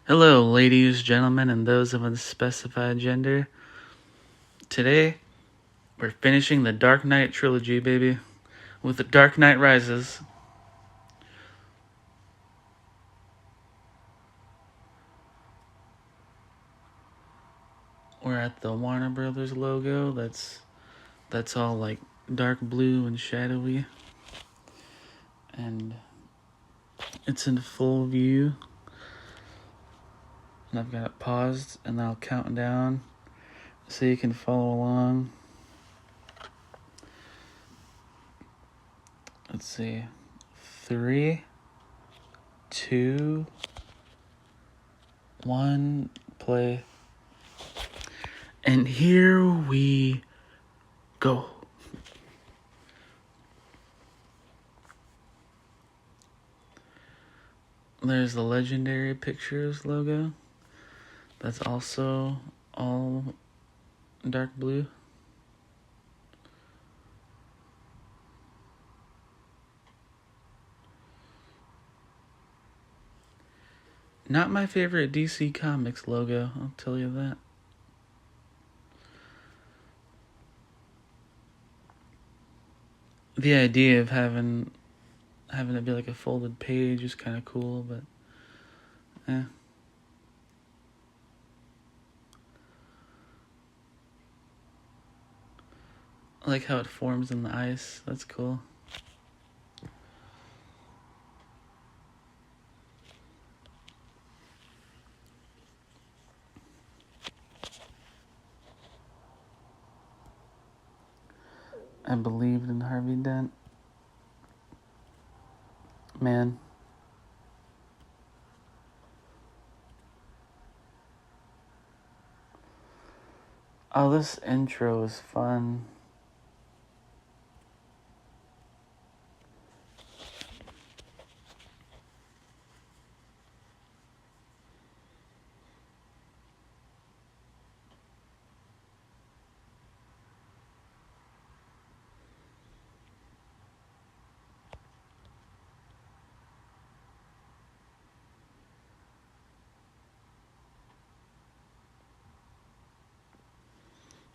Hello, ladies, gentlemen, and those of unspecified gender. Today, we're finishing the Dark Knight trilogy, baby, with The Dark Knight Rises. We're at the Warner Brothers logo. That's all like dark blue and shadowy, and it's in full view. And I've got it paused, and I'll count down so you can follow along. Let's see. 3, 2, 1, play. And here we go. There's the Legendary Pictures logo. That's also all dark blue. Not my favorite DC Comics logo, I'll tell you that. The idea of having it be like a folded page is kind of cool, but I like how it forms in the ice. That's cool. I believed in Harvey Dent. Man. Oh, this intro is fun.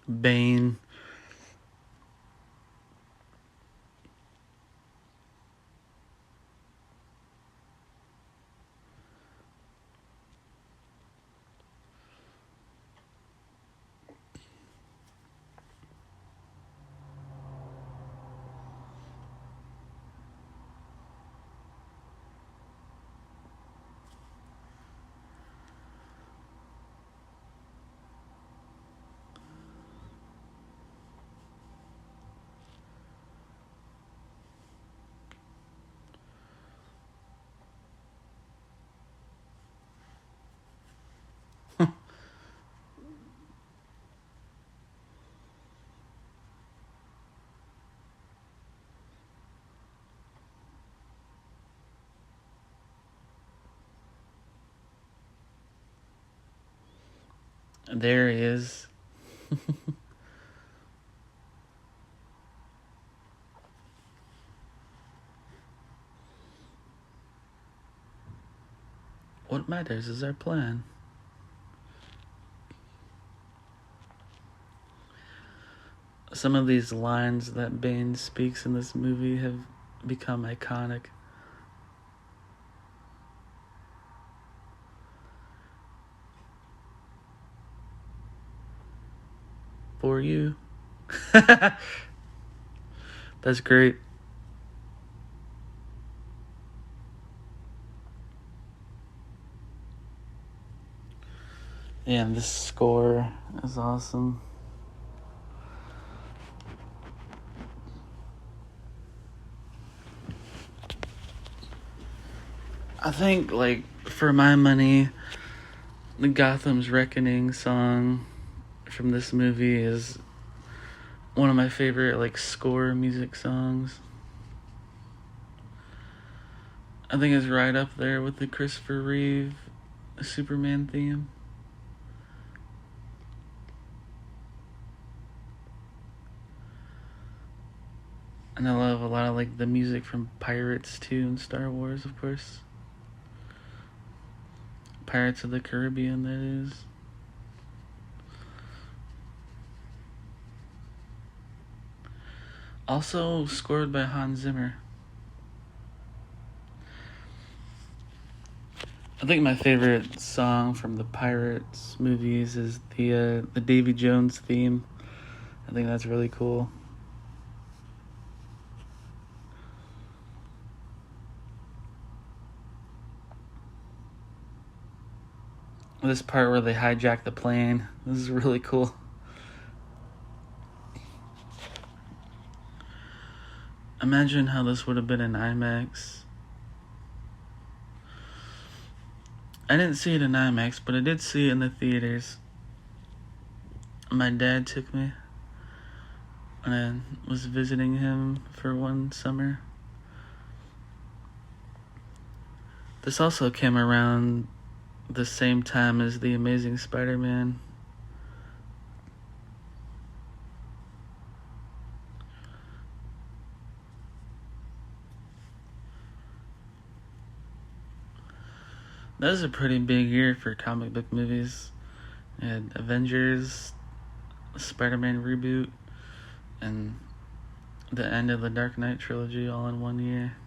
Bane. There he is. What matters is our plan. Some of these lines that Bane speaks in this movie have become iconic. For you. That's great. Yeah, and this score is awesome. I think, like, for my money, the Gotham's Reckoning song from this movie is one of my favorite, like, score music songs. I think it's right up there with the Christopher Reeve Superman theme. And I love a lot of, like, the music from Pirates too, and Star Wars, of course. Pirates of the Caribbean, that is. Also scored by Hans Zimmer. I think my favorite song from the Pirates movies is the Davy Jones theme. I think that's really cool. This part where they hijack the plane, this is really cool. Imagine how this would have been in IMAX. I didn't see it in IMAX, but I did see it in the theaters. My dad took me when I was visiting him for one summer. This also came around the same time as The Amazing Spider-Man. That was a pretty big year for comic book movies. You had Avengers, Spider-Man reboot, and the end of the Dark Knight trilogy all in one year.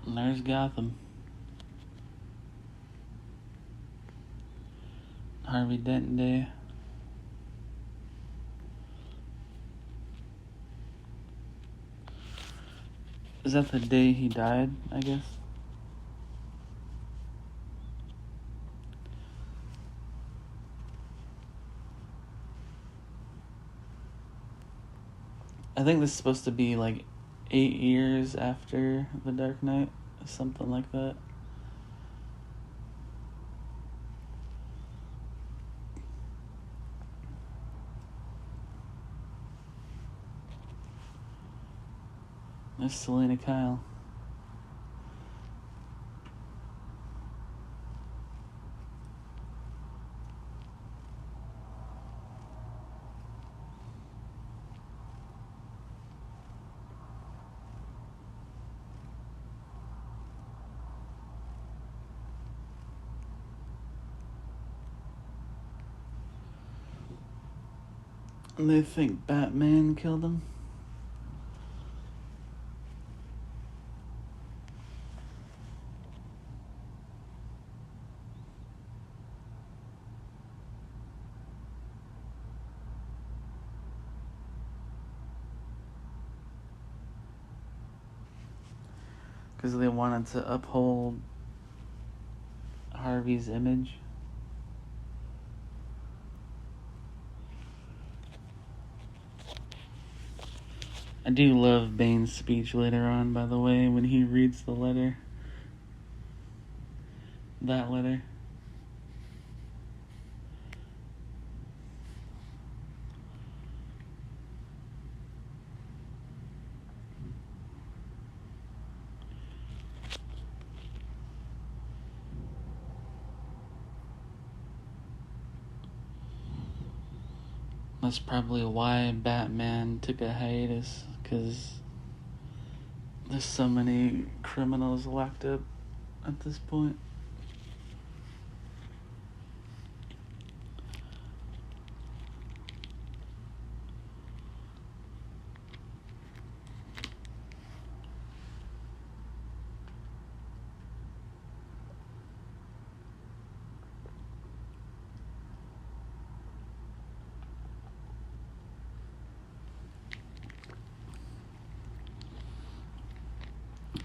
And there's Gotham. Harvey Dent Day. Is that the day he died, I guess? I think this is supposed to be like 8 years after The Dark Knight, something like that. There's Selena Kyle. And they think Batman killed him. Because they wanted to uphold Harvey's image. I do love Bane's speech later on, by the way, when he reads the letter. That letter. That's probably why Batman took a hiatus, because there's so many criminals locked up at this point.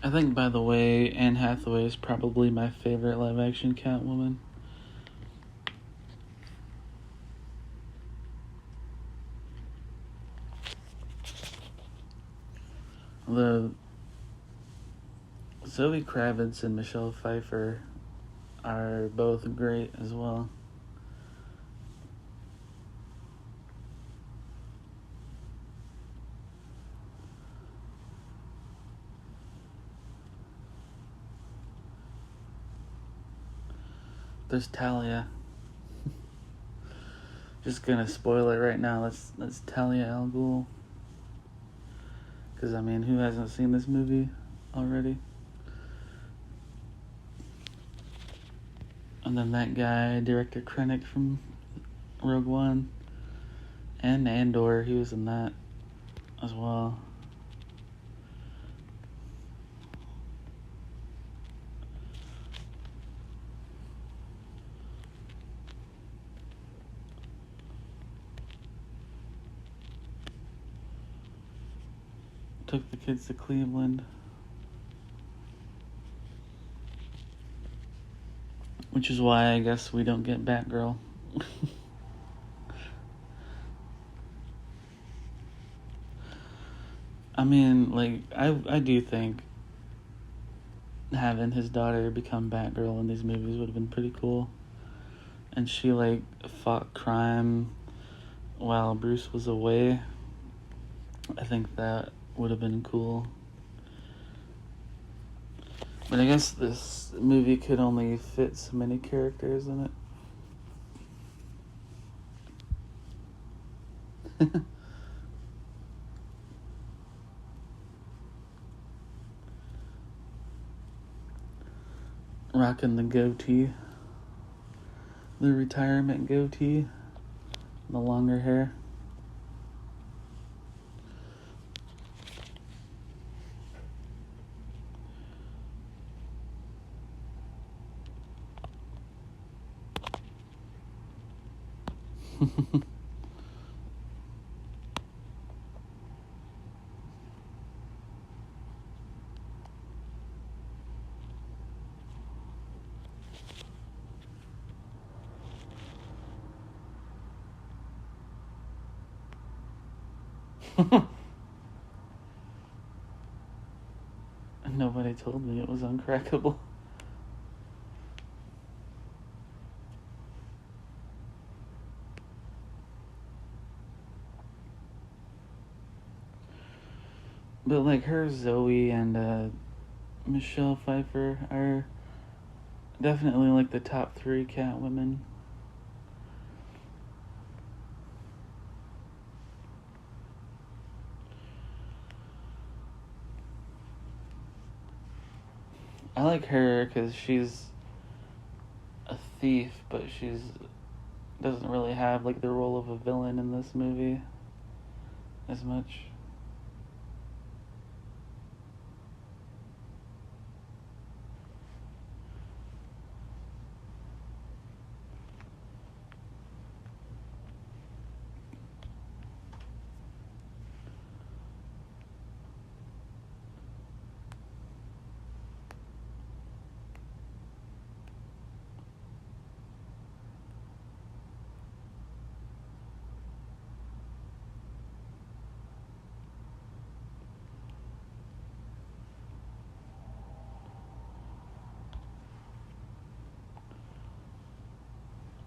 I think, by the way, Anne Hathaway is probably my favorite live-action Catwoman. The Zoe Kravitz and Michelle Pfeiffer are both great as well. There's Talia. Just gonna spoil it right now. That's Talia al Ghul. Because, I mean, who hasn't seen this movie already? And then that guy, Director Krennic from Rogue One. And Andor, he was in that as well. Took the kids to Cleveland. Which is why I guess we don't get Batgirl. I mean, like, I do think having his daughter become Batgirl in these movies would have been pretty cool. And she, like, fought crime while Bruce was away. I think that would have been cool. But I guess this movie could only fit so many characters in it. Rocking the goatee. The retirement goatee. The longer hair. Nobody told me it was uncrackable. But, like, her, Zoe, and Michelle Pfeiffer are definitely, like, the top 3 Catwomen. I like her because she's a thief, but she's doesn't really have, like, the role of a villain in this movie as much.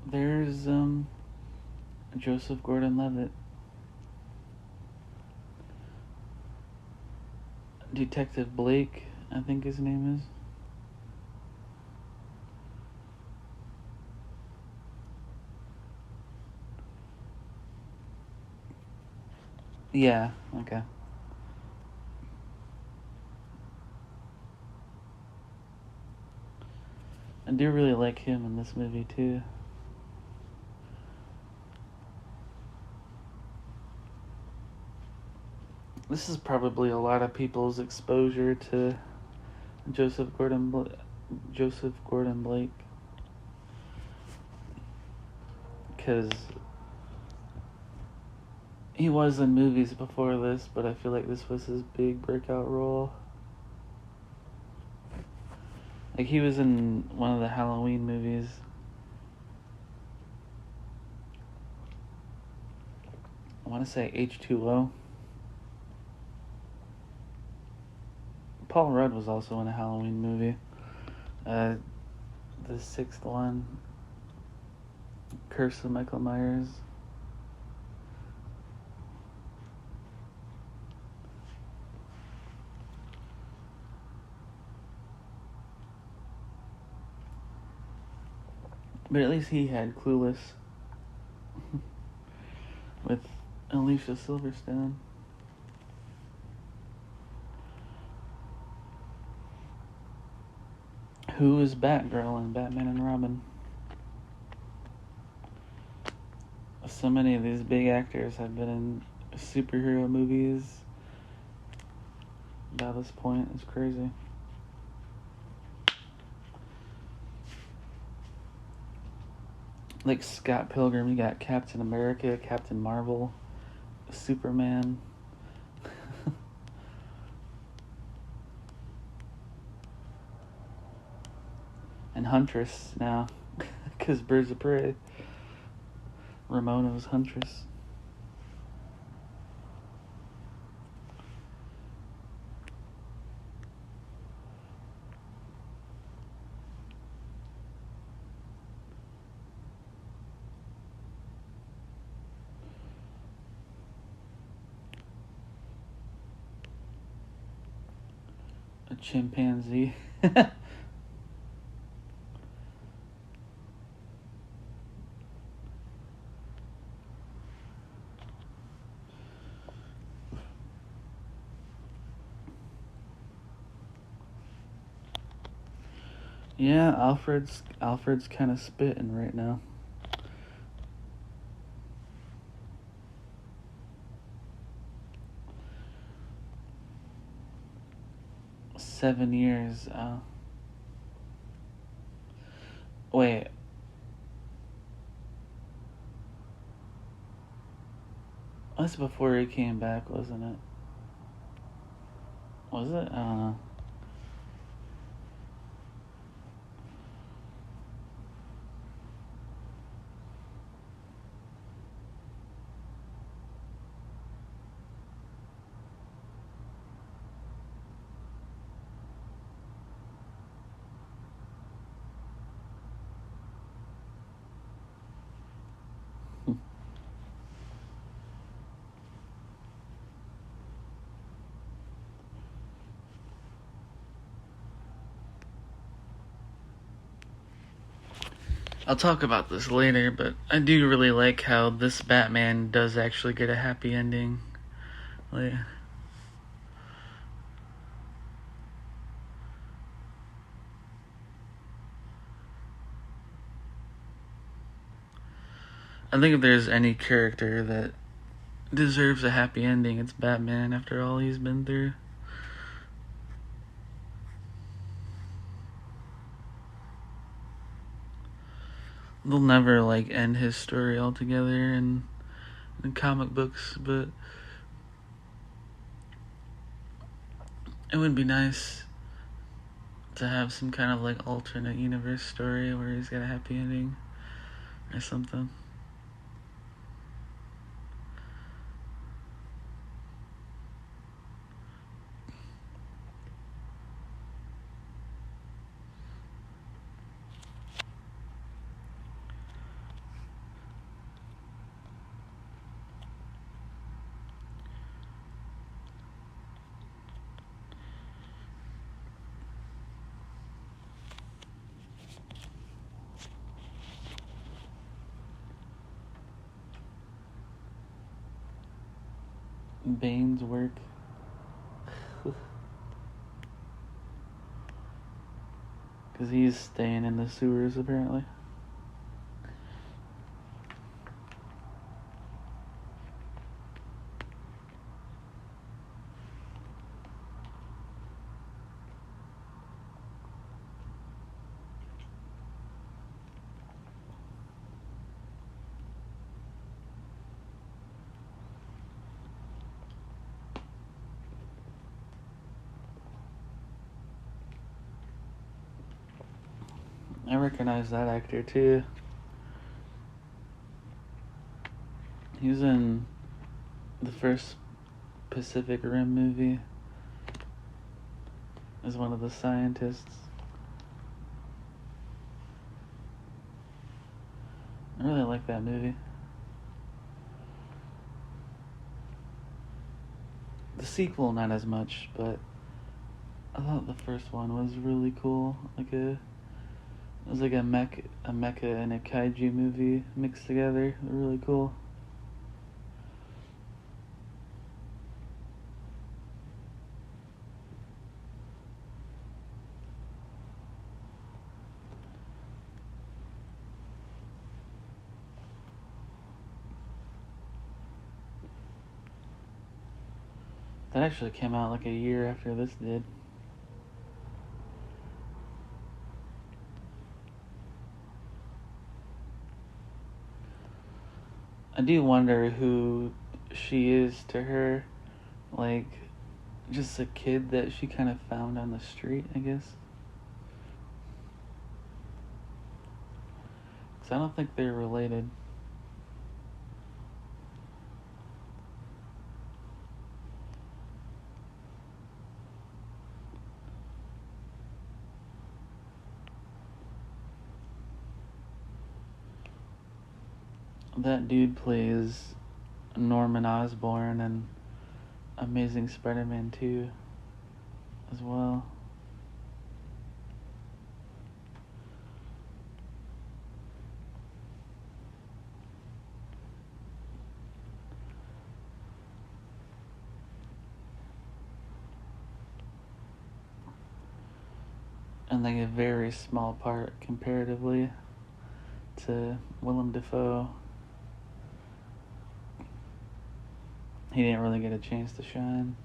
There's Joseph Gordon-Levitt. Detective Blake, I think his name is. Yeah, okay. I do really like him in this movie too. This is probably a lot of people's exposure to Joseph Gordon-Blake. Because he was in movies before this, but I feel like this was his big breakout role. Like, he was in one of the Halloween movies. I want to say H2O. Paul Rudd was also in a Halloween movie. The sixth one. Curse of Michael Myers. But at least he had Clueless with Alicia Silverstone. Who is Batgirl in Batman and Robin? So many of these big actors have been in superhero movies by this point. It's crazy. Like Scott Pilgrim, you got Captain America, Captain Marvel, Superman. And Huntress now, because Birds of Prey. Ramona was Huntress. A chimpanzee. Yeah, Alfred's kind of spitting right now. Seven years. Wait. That's before he came back, wasn't it? Was it? I don't know. I'll talk about this later, but I do really like how this Batman does actually get a happy ending. Like, I think if there's any character that deserves a happy ending, it's Batman after all he's been through. They'll never like end his story altogether in comic books, but it would be nice to have some kind of like alternate universe story where he's got a happy ending or something. Bane's work. Because he's staying in the sewers, apparently. I recognize that actor too. He was in the first Pacific Rim movie as one of the scientists. I really like that movie. The sequel, not as much, but I thought the first one was really cool. It was like a mecha and a kaiju movie mixed together. Really cool. That actually came out like a year after this did. I do wonder who she is to her. Like, just a kid that she kind of found on the street, I guess. Because I don't think they're related. That dude plays Norman Osborn and Amazing Spider-Man 2 as well. And like a very small part comparatively to Willem Dafoe. He didn't really get a chance to shine.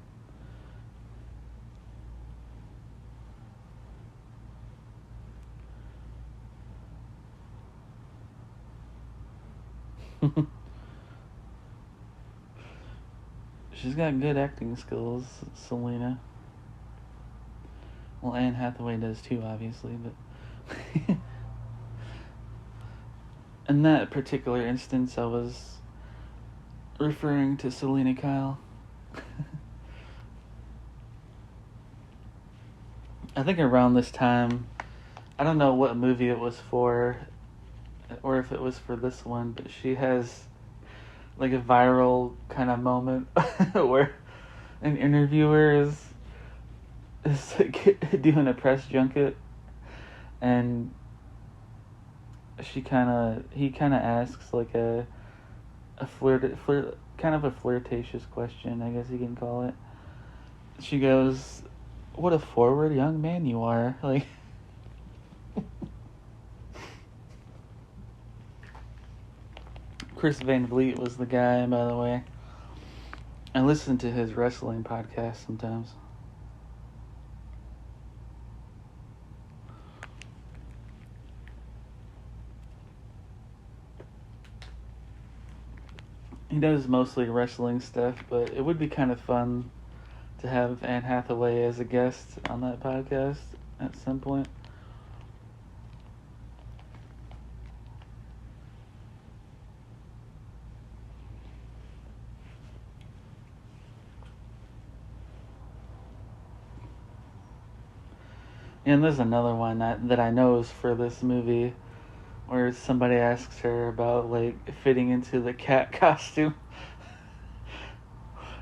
She's got good acting skills, Selena. Well, Anne Hathaway does too, obviously, but in that particular instance, I was referring to Selena Kyle. I think around this time, I don't know what movie it was for, or if it was for this one, but she has like a viral kind of moment where an interviewer is like doing a press junket, and he kind of asks like a kind of a flirtatious question, I guess you can call it. She goes, "What a forward young man you are!" Like, Chris Van Vliet was the guy, by the way. I listen to his wrestling podcast sometimes. He does mostly wrestling stuff, but it would be kind of fun to have Anne Hathaway as a guest on that podcast at some point. And there's another one that I know is for this movie, where somebody asks her about like fitting into the cat costume.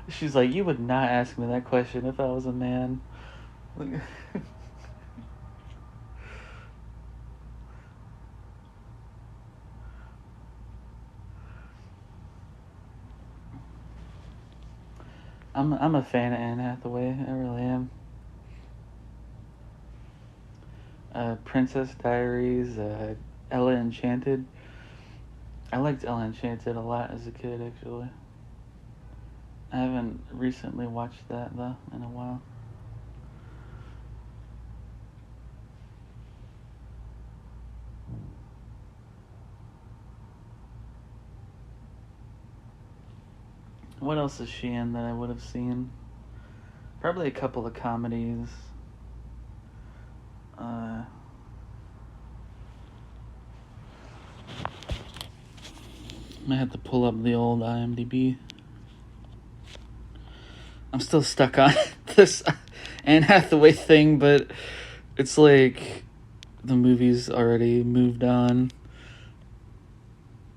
She's like, "You would not ask me that question if I was a man." I'm a fan of Anne Hathaway. I really am. Princess Diaries, Ella Enchanted. I liked Ella Enchanted a lot as a kid, actually. I haven't recently watched that, though, in a while. What else is she in that I would have seen? Probably a couple of comedies. I had to pull up the old IMDb. I'm still stuck on this Anne Hathaway thing, but it's like the movie's already moved on.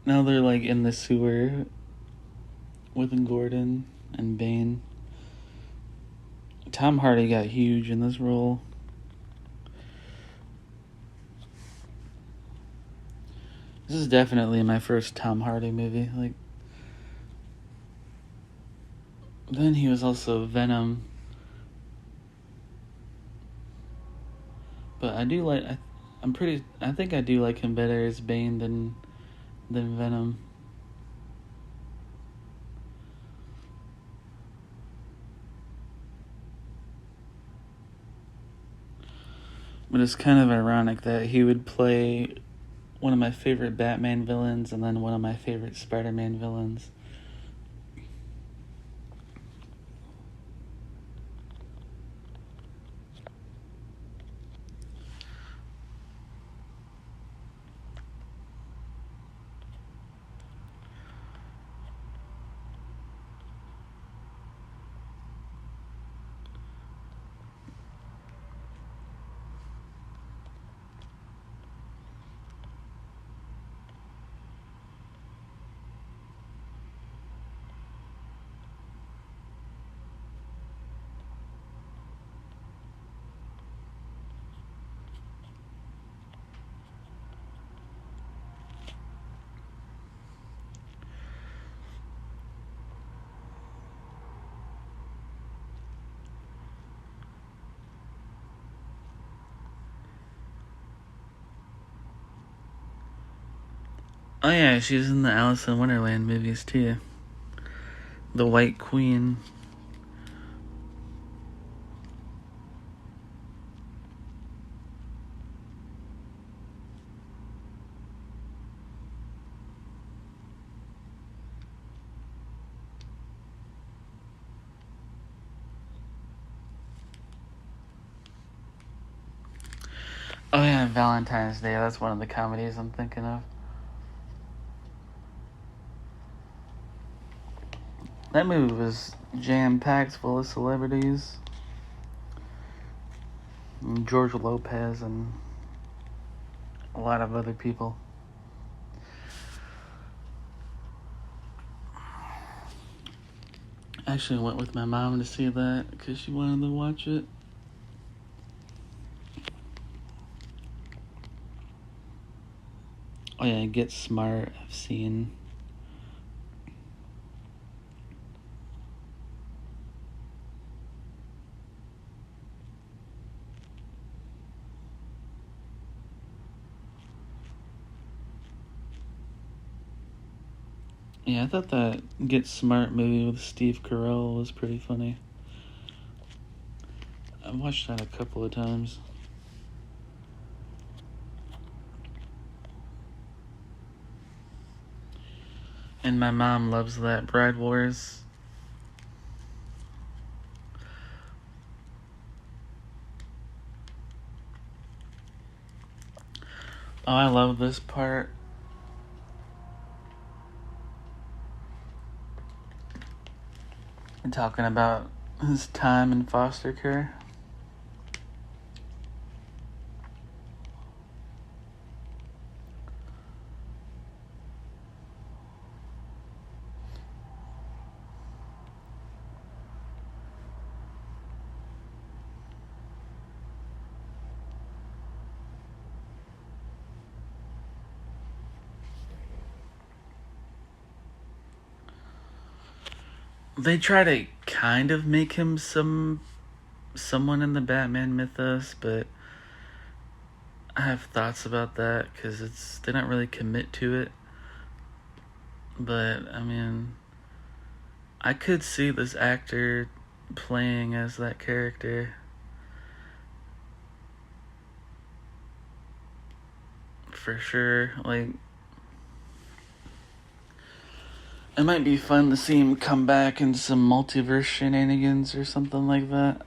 Now they're like in the sewer with Gordon and Bane. Tom Hardy got huge in this role. This is definitely my first Tom Hardy movie. Like, then he was also Venom. But I do like. I think I do like him better as Bane than Venom. But it's kind of ironic that he would play one of my favorite Batman villains and then one of my favorite Spider-Man villains. Oh yeah, she's in the Alice in Wonderland movies too. The White Queen. Oh yeah, Valentine's Day. That's one of the comedies I'm thinking of. That movie was jam-packed full of celebrities. And George Lopez and a lot of other people. I actually went with my mom to see that because she wanted to watch it. Oh yeah, Get Smart, I've seen. Yeah, I thought that Get Smart movie with Steve Carell was pretty funny. I've watched that a couple of times. And my mom loves that Bride Wars. Oh, I love this part. Talking about his time in foster care. They try to kind of make him someone in the Batman mythos, but I have thoughts about that because they don't really commit to it. But I mean, I could see this actor playing as that character for sure. Like, it might be fun to see him come back in some multiverse shenanigans or something like that.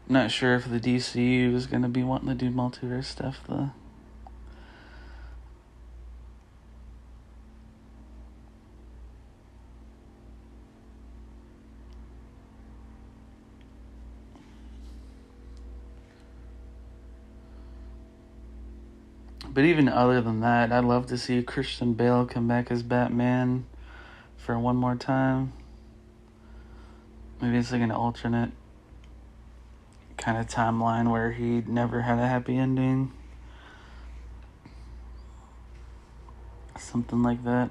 I'm not sure if the DCU is going to be wanting to do multiverse stuff, though. But even other than that, I'd love to see Christian Bale come back as Batman for one more time. Maybe it's like an alternate kind of timeline where he never had a happy ending. Something like that.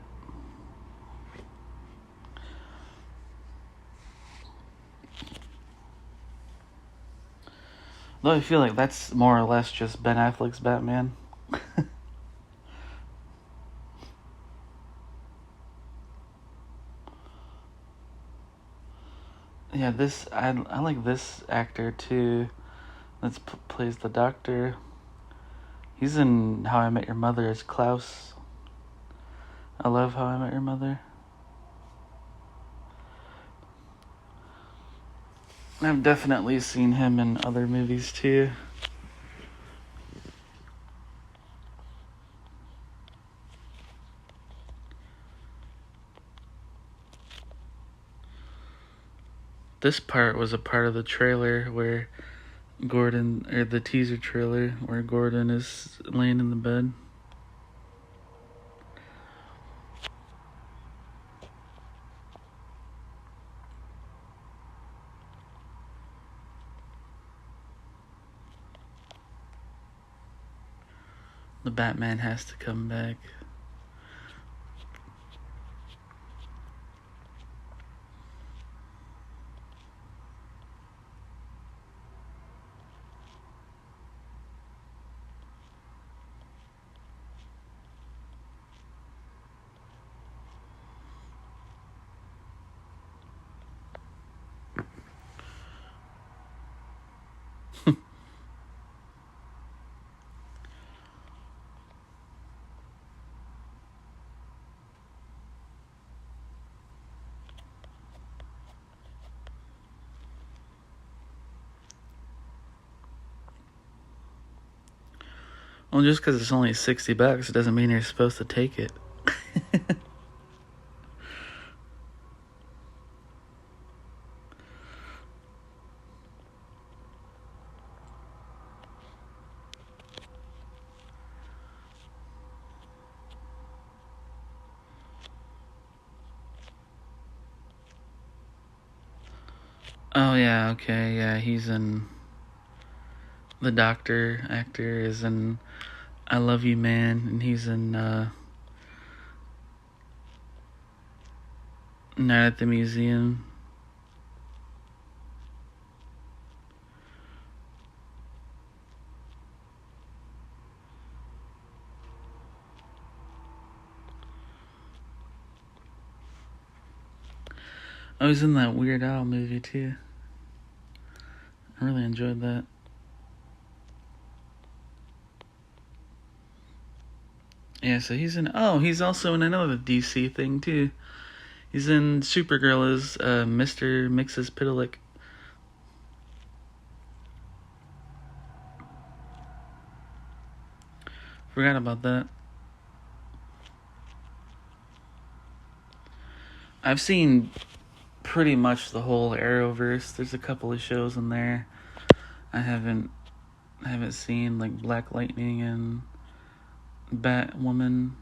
Though I feel like that's more or less just Ben Affleck's Batman. Yeah, I like this actor too. That plays the Doctor. He's in How I Met Your Mother as Klaus. I love How I Met Your Mother. I've definitely seen him in other movies too. This part was a part of the trailer where Gordon, or the teaser trailer, where Gordon is laying in the bed. The Batman has to come back. Well, just because it's only $60 doesn't mean you're supposed to take it. Oh yeah, okay, yeah, he's in the Doctor actor is in I Love You Man, and he's in Night at the Museum. I was in that Weird Al movie too. I really enjoyed that. Yeah, so he's also in another DC thing too. He's in Supergirl as Mr. Mxyzptlk. Forgot about that. I've seen pretty much the whole Arrowverse. There's a couple of shows in there I haven't seen, like Black Lightning and Batwoman.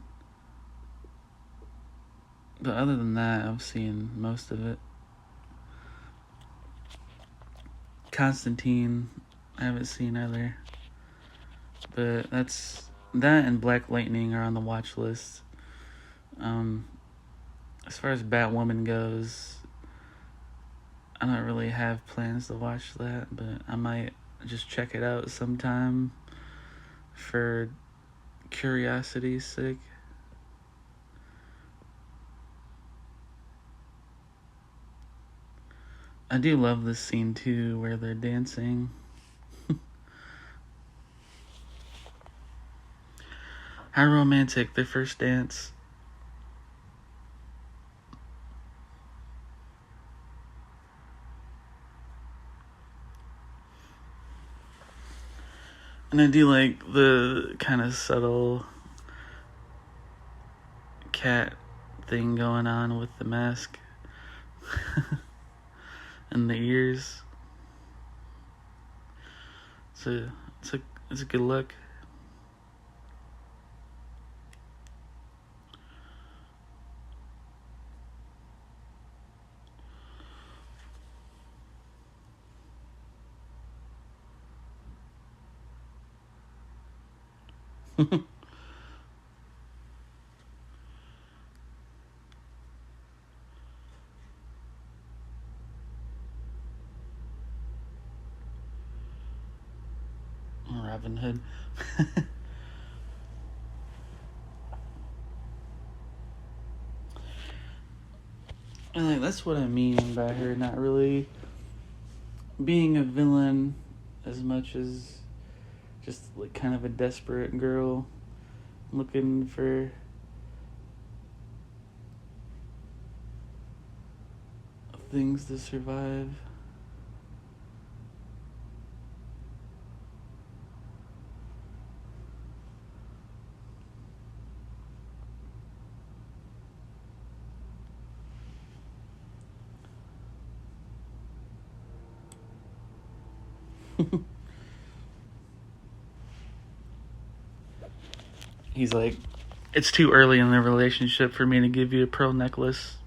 But other than that, I've seen most of it. Constantine, I haven't seen either. But that and Black Lightning are on the watch list. As far as Batwoman goes, I don't really have plans to watch that, but I might just check it out sometime for curiosity's sake. I do love this scene too, where they're dancing. How romantic, their first dance. And I do like the kind of subtle cat thing going on with the mask and the ears. It's a good look. Robin Hood. And like that's what I mean by her not really being a villain as much as just like kind of a desperate girl looking for things to survive. He's like, it's too early in the relationship for me to give you a pearl necklace.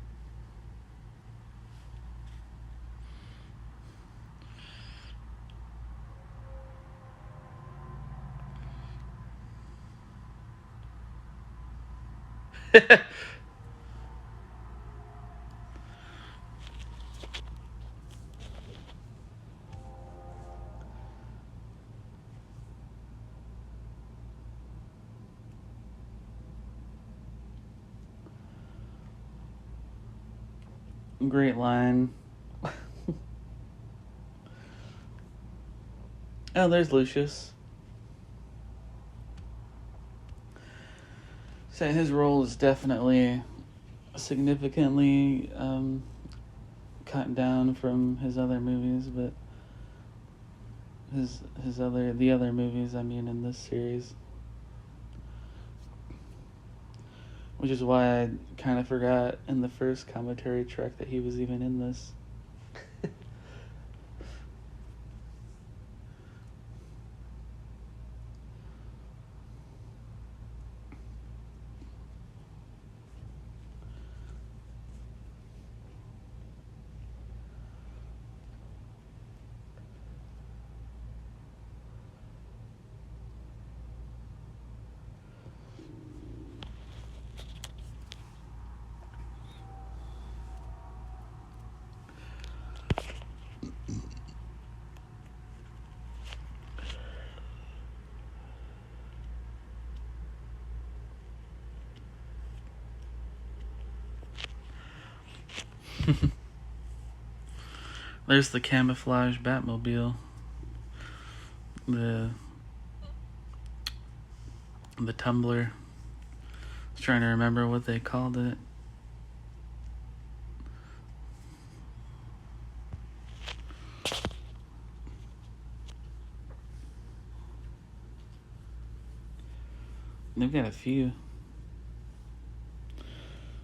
Great line. Oh, there's Lucius. So his role is definitely significantly cut down from his other movies, but the other movies I mean in this series, which is why I kind of forgot in the first commentary track that he was even in this. There's the camouflage Batmobile. The tumbler. I was trying to remember what they called it. They've got a few,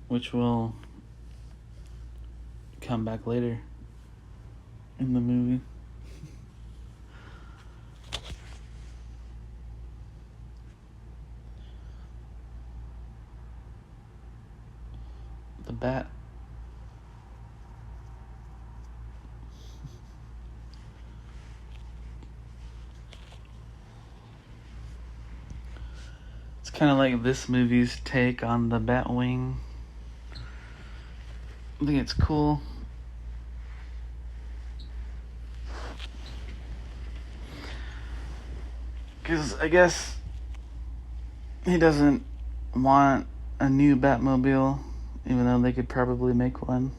which will come back later in the movie. The bat. It's kind of like this movie's take on the Batwing. I think it's cool. Because I guess he doesn't want a new Batmobile, even though they could probably make one.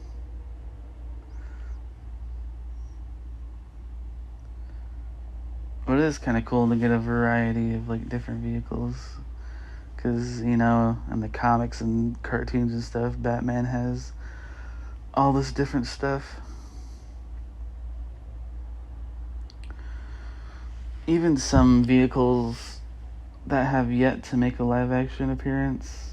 But it is kind of cool to get a variety of like different vehicles. Because, you know, in the comics and cartoons and stuff, Batman has all this different stuff. Even some vehicles that have yet to make a live action appearance.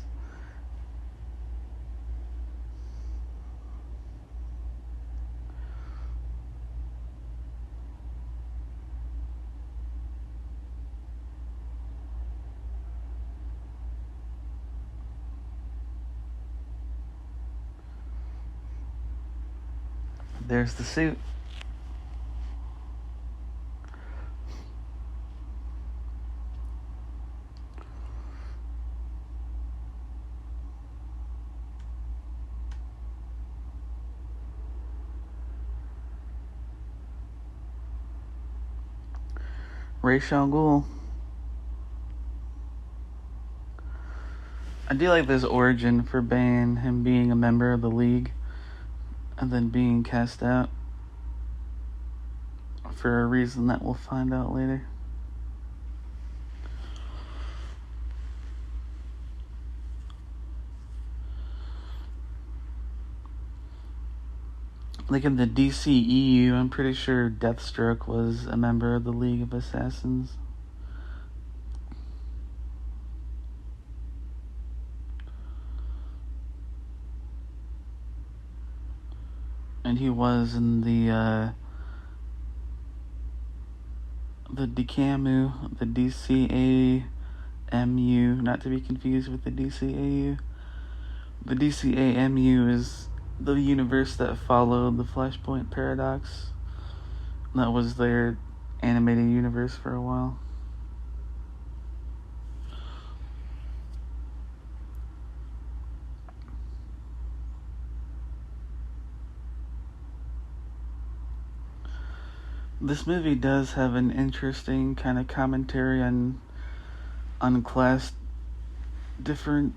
There's the suit. Ra's al Ghul. I do like this origin for Bane, him being a member of the League and then being cast out for a reason that we'll find out later. Like in the DCEU, I'm pretty sure Deathstroke was a member of the League of Assassins. And he was in the DCAMU, the DCAMU, not to be confused with the DCAU. The DCAMU is the universe that followed the Flashpoint Paradox. That was their animated universe for a while. This movie does have an interesting kind of commentary on class you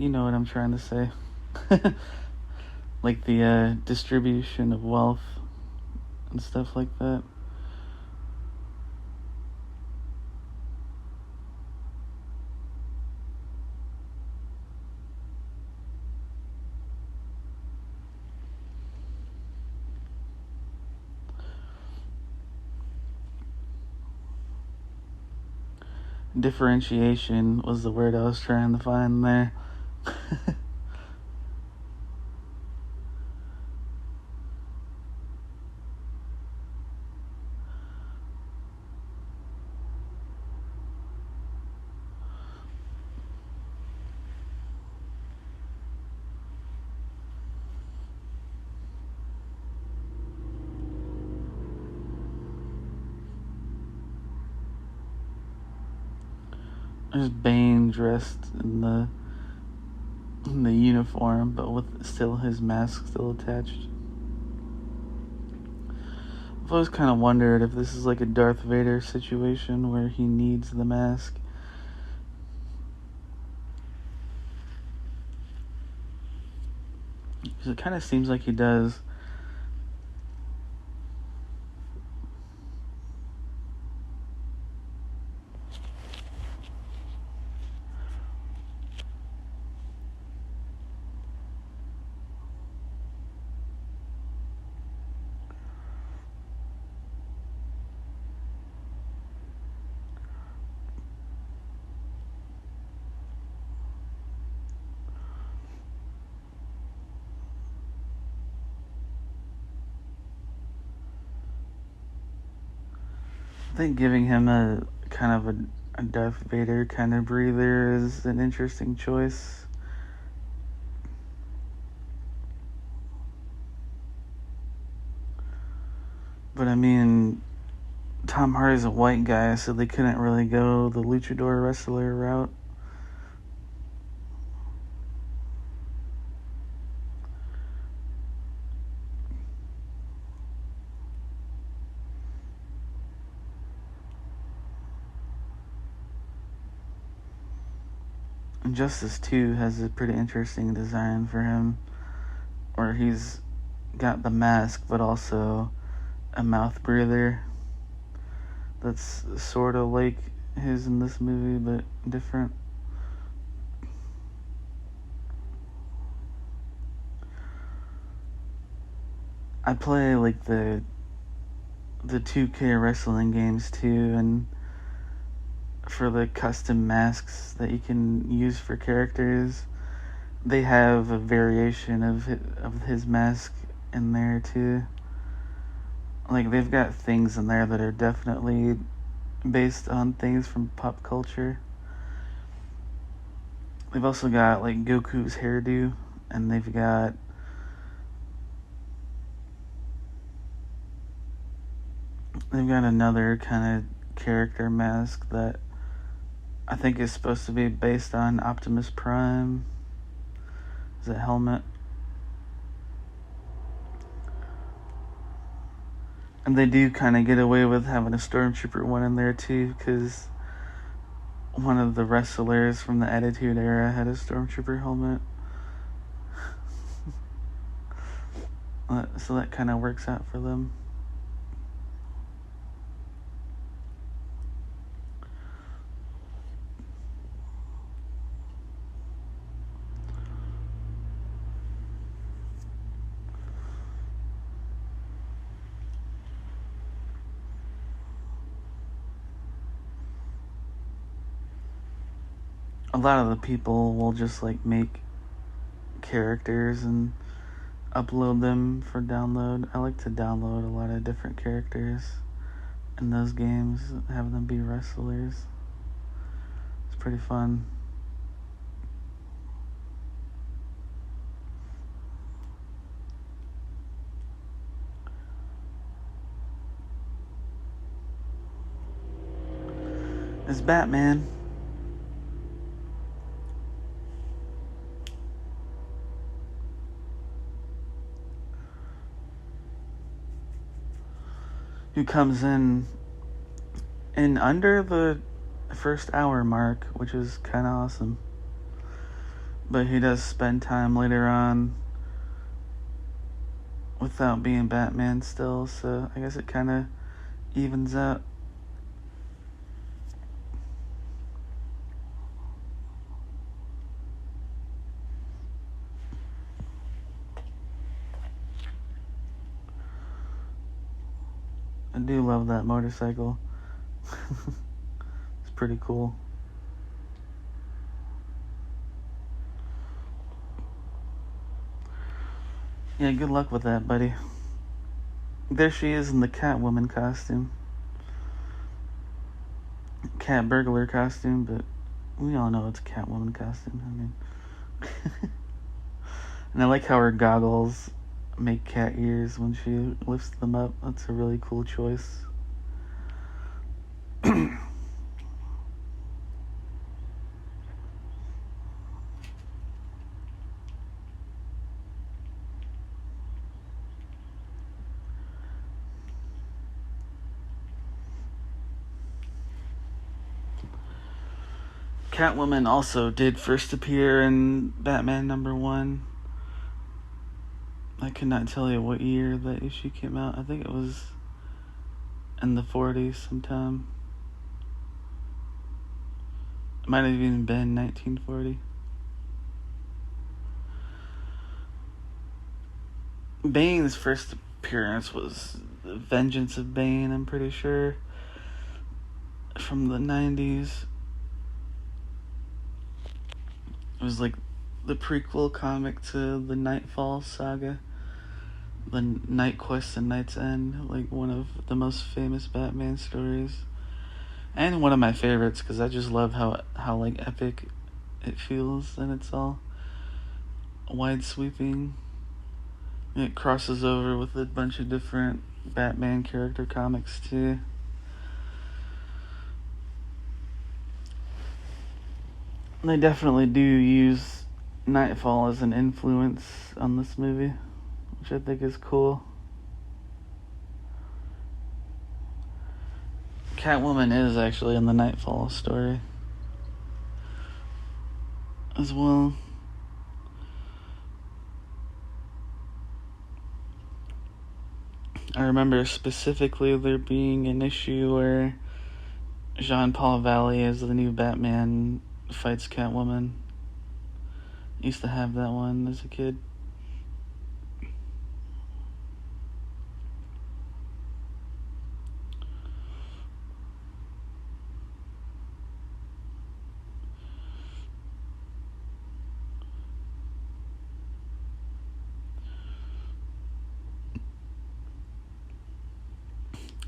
know what I'm trying to say. Like the distribution of wealth and stuff like that. Differentiation was the word I was trying to find there. There's Bane dressed in the uniform, but with still his mask still attached. I've always kind of wondered if this is like a Darth Vader situation where he needs the mask. Because it kind of seems like he does. I think giving him a kind of a Darth Vader kind of breather is an interesting choice. But I mean, Tom Hardy's a white guy, so they couldn't really go the luchador wrestler route. Injustice 2 has a pretty interesting design for him, where he's got the mask, but also a mouth breather that's sort of like his in this movie, but different. I play like the 2K wrestling games too, and for the custom masks that you can use for characters, they have a variation of his mask in there too. Like, they've got things in there that are definitely based on things from pop culture. They've also got like Goku's hairdo, and they've got another kind of character mask that I think is supposed to be based on Optimus Prime. Is it Helmet? And they do kind of get away with having a stormtrooper one in there too, because one of the wrestlers from the Attitude Era had a stormtrooper helmet. So that kind of works out for them. A lot of the people will just like make characters and upload them for download. I like to download a lot of different characters in those games, have them be wrestlers. It's pretty fun. It's Batman. Who comes in under the first hour mark, which is kind of awesome. But he does spend time later on without being Batman still, so I guess it kind of evens out. I do love that motorcycle. It's pretty cool. Yeah, good luck with that, buddy. There she is in the Catwoman costume. Cat burglar costume, but we all know it's a Catwoman costume. I mean, and I like how her goggles make cat ears when she lifts them up. That's a really cool choice. Catwoman also did first appear in Batman #1. I could not tell you what year that issue came out. I think it was in the 40s sometime. It might have even been 1940. Bane's first appearance was The Vengeance of Bane, I'm pretty sure, from the 90s. It was like the prequel comic to the Nightfall saga, the Night Quest and Night's End, like one of the most famous Batman stories, and one of my favorites because I just love how like epic it feels, and it's all wide sweeping. It crosses over with a bunch of different Batman character comics too. They definitely do use Nightfall as an influence on this movie, which I think is cool. Catwoman is actually in the Nightfall story as well. I remember specifically there being an issue where Jean-Paul Valley as the new Batman fights Catwoman. Used to have that one as a kid.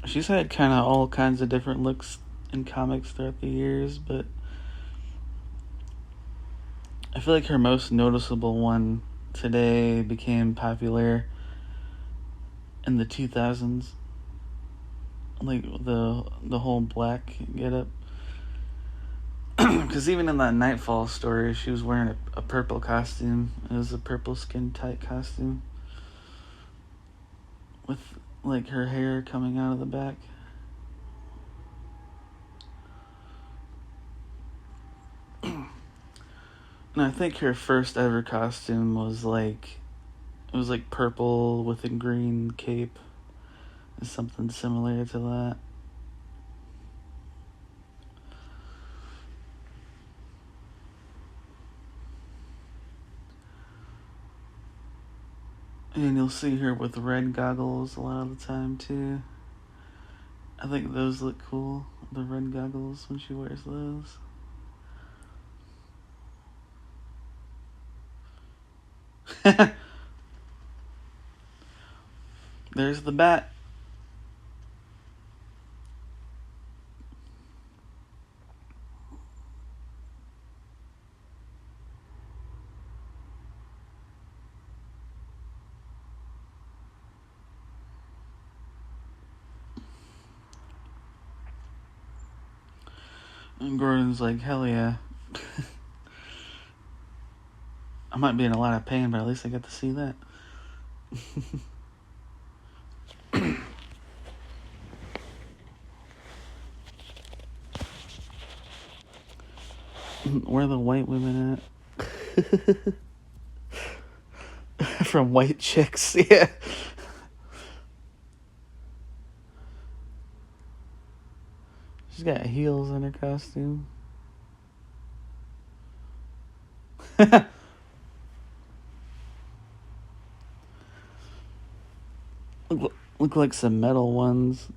She's had kind of all kinds of different looks in comics throughout the years, but I feel like her most noticeable one today became popular in the 2000s. Like the whole black getup. Because even in that Nightfall story, she was wearing a purple costume. It was a purple skin tight costume with like her hair coming out of the back. And I think her first ever costume was like, it was like purple with a green cape. Something similar to that. And you'll see her with red goggles a lot of the time too. I think those look cool, the red goggles when she wears those. There's the bat. And Gordon's like, hell yeah. I might be in a lot of pain, but at least I get to see that. Where are the white women at? From White Chicks, yeah. She's got heels in her costume. Look like some metal ones.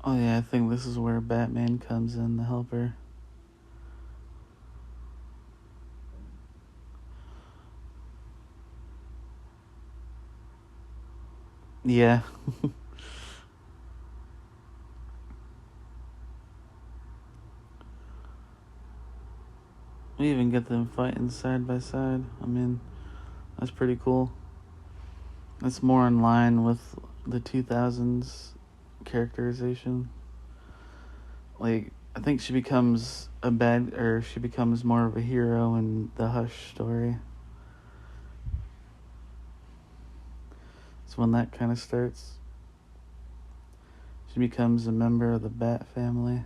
Oh yeah, I think this is where Batman comes in to help her. Yeah. We even get them fighting side by side. I mean, that's pretty cool. That's more in line with the 2000s characterization. Like, I think she becomes she becomes more of a hero in the Hush story. That's when that kind of starts. She becomes a member of the Bat family.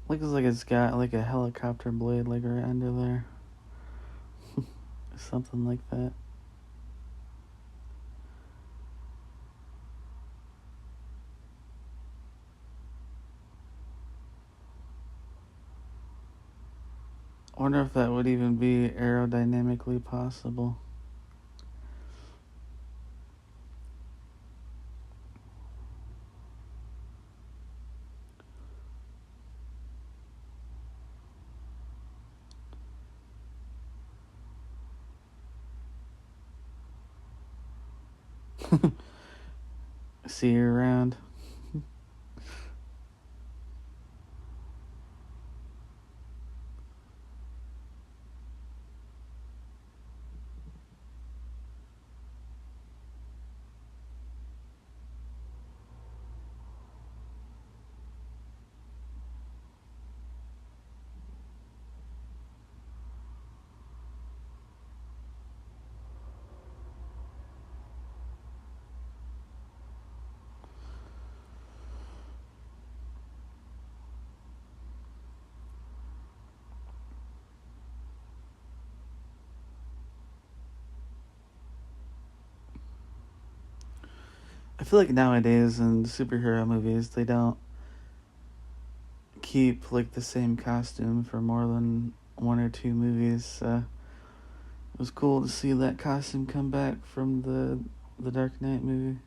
Looks like it's got like a helicopter blade like right under there. Something like that. I wonder if that would even be aerodynamically possible. See you around. I feel like nowadays in superhero movies they don't keep like the same costume for more than one or two movies. It was cool to see that costume come back from the Dark Knight movie.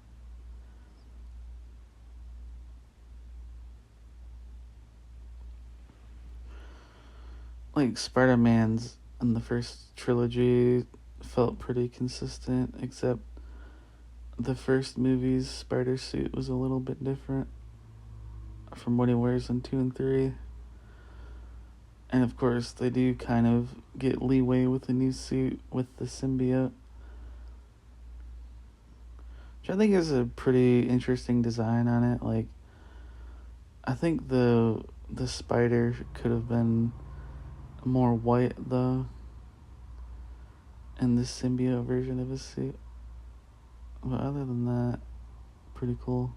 Like Spider-Man's in the first trilogy felt pretty consistent, except the first movie's spider suit was a little bit different from what he wears in 2 and 3. And of course, they do kind of get leeway with the new suit with the symbiote, which I think is a pretty interesting design on it. Like, I think the spider could have been more white though in the symbiote version of his suit. But other than that, pretty cool.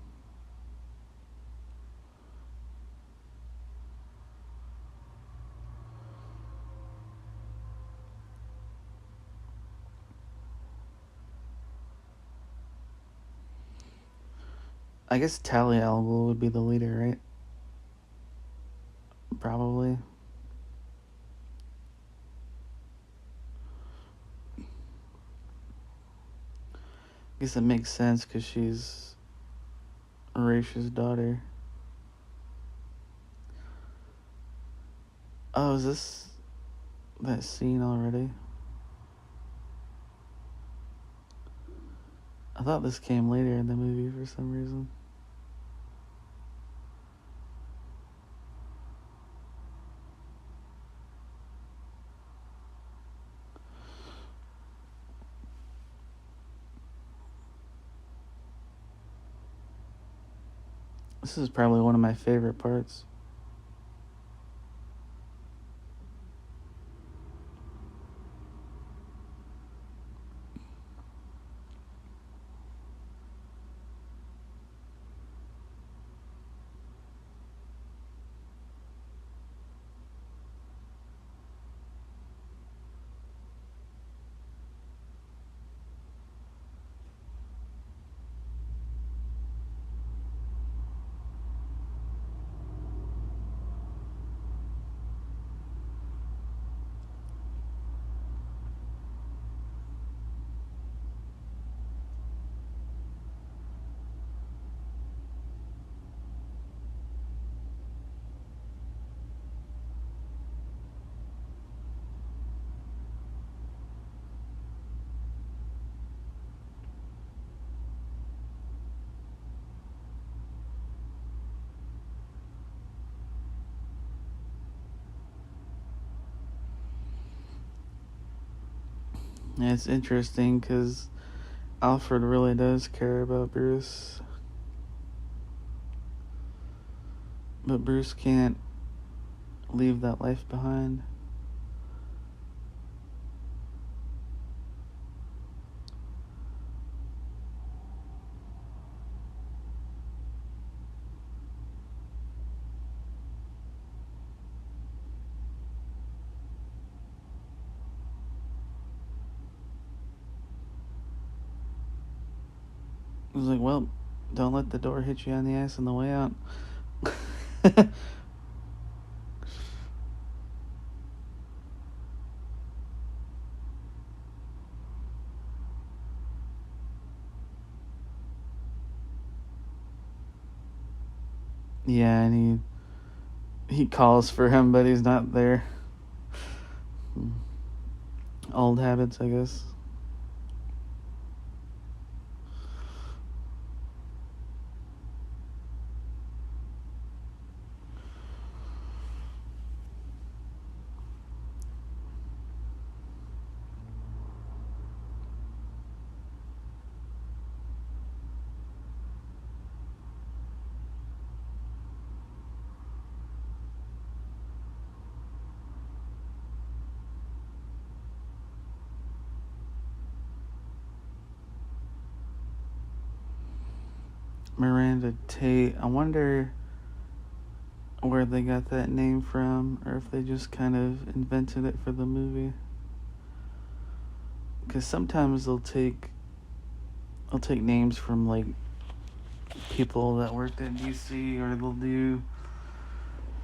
I guess Tally al Ghul would be the leader, right? Probably. I guess it makes sense because she's Raish's daughter. Oh, is this that scene already? I thought this came later in the movie for some reason. This is probably one of my favorite parts. And it's interesting because Alfred really does care about Bruce. But Bruce can't leave that life behind. He was like, well, don't let the door hit you on the ass on the way out. Yeah, and he calls for him, but he's not there. Old habits, I guess. Miranda Tate. I wonder where they got that name from, or if they just kind of invented it for the movie. Because sometimes they'll take names from like people that worked at DC, or they'll do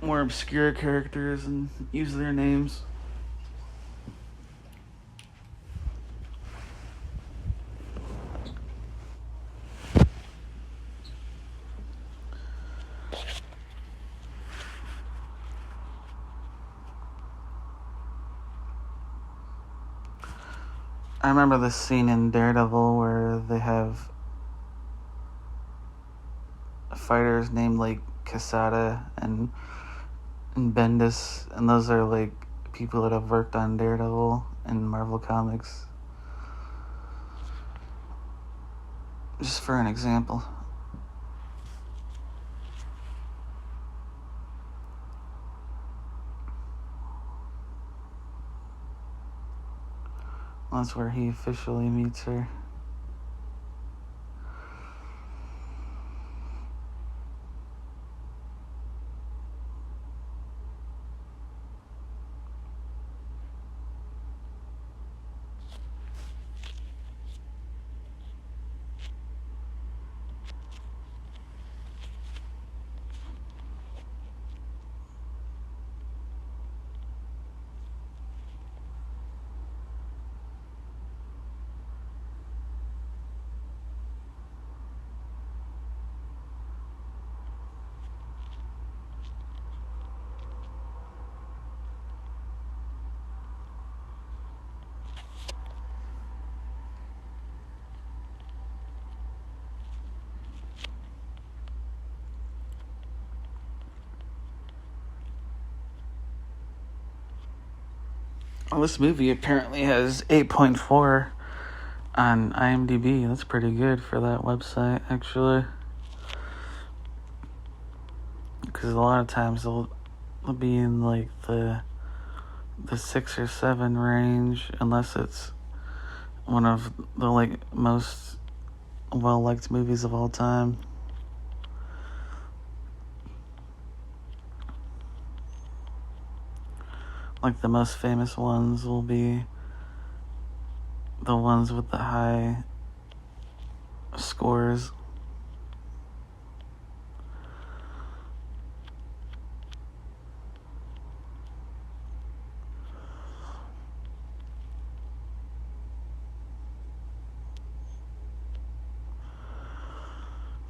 more obscure characters and use their names. I remember this scene in Daredevil where they have fighters named like Quesada and Bendis, and those are like people that have worked on Daredevil in Marvel Comics. Just for an example. That's where he officially meets her. Well, this movie apparently has 8.4 on IMDb. That's pretty good for that website, actually. Because a lot of times they'll be in like the 6 or 7 range, unless it's one of the like most well-liked movies of all time. Like the most famous ones will be the ones with the high scores.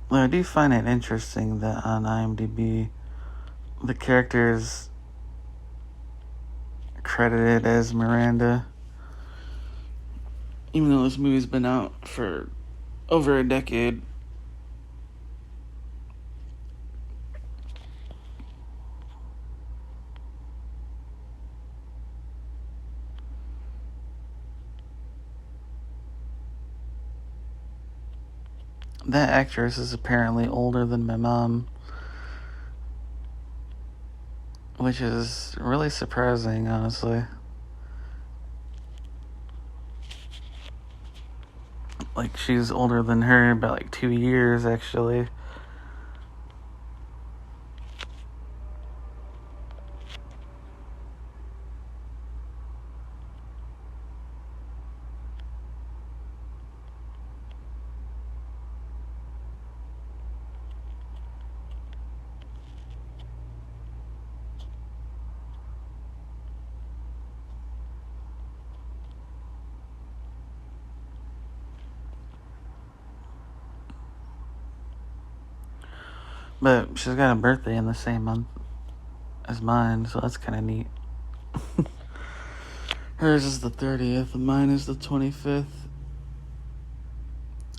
Well, I do find it interesting that on IMDb the character is credited as Miranda, even though this movie's been out for over a decade. That actress is apparently older than my mom, which is really surprising, honestly. Like, she's older than her by like 2 years, actually. But she's got a birthday in the same month as mine, so that's kind of neat. Hers is the 30th, and mine is the 25th.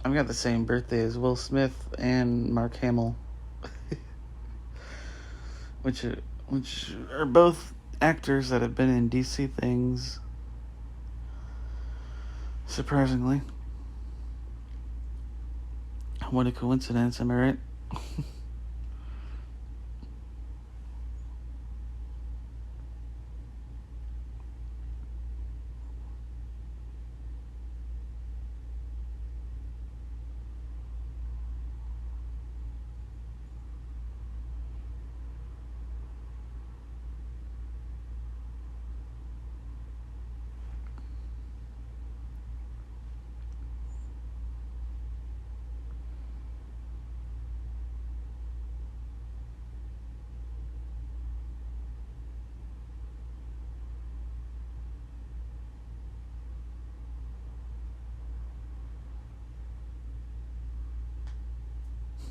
I've got the same birthday as Will Smith and Mark Hamill, which are both actors that have been in DC things, surprisingly. What a coincidence, am I right?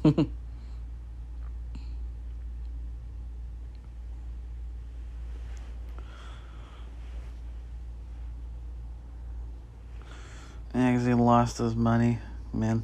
Yeah, because he lost his money, man.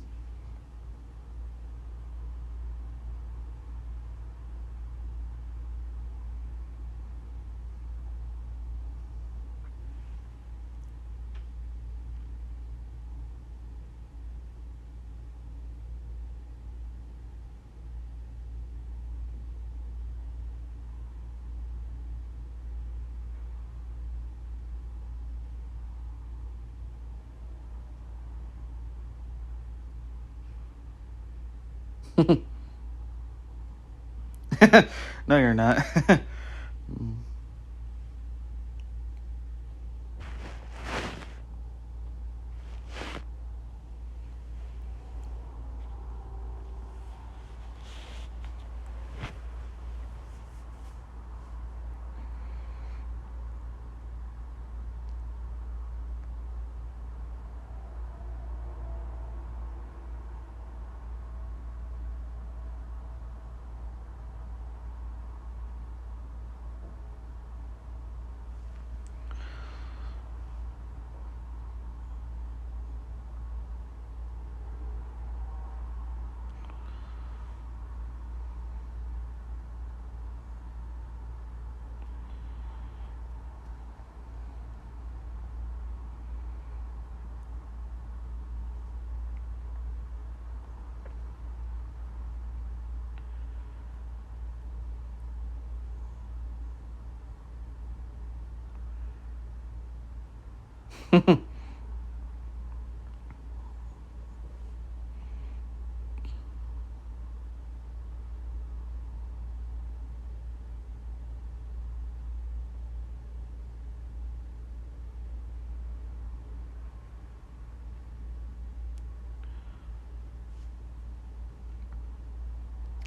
No, you're not.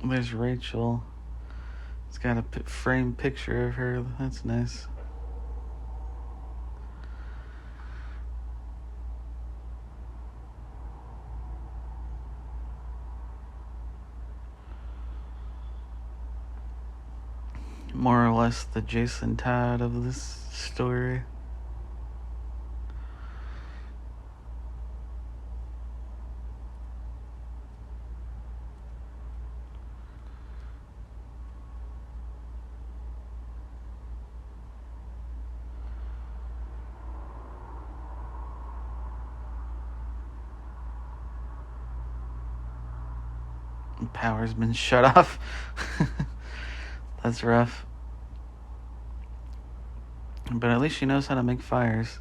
There's Rachel. It's got a framed picture of her. That's nice. More or less the Jason Todd of this story. Power's been shut off. That's rough. But at least she knows how to make fires.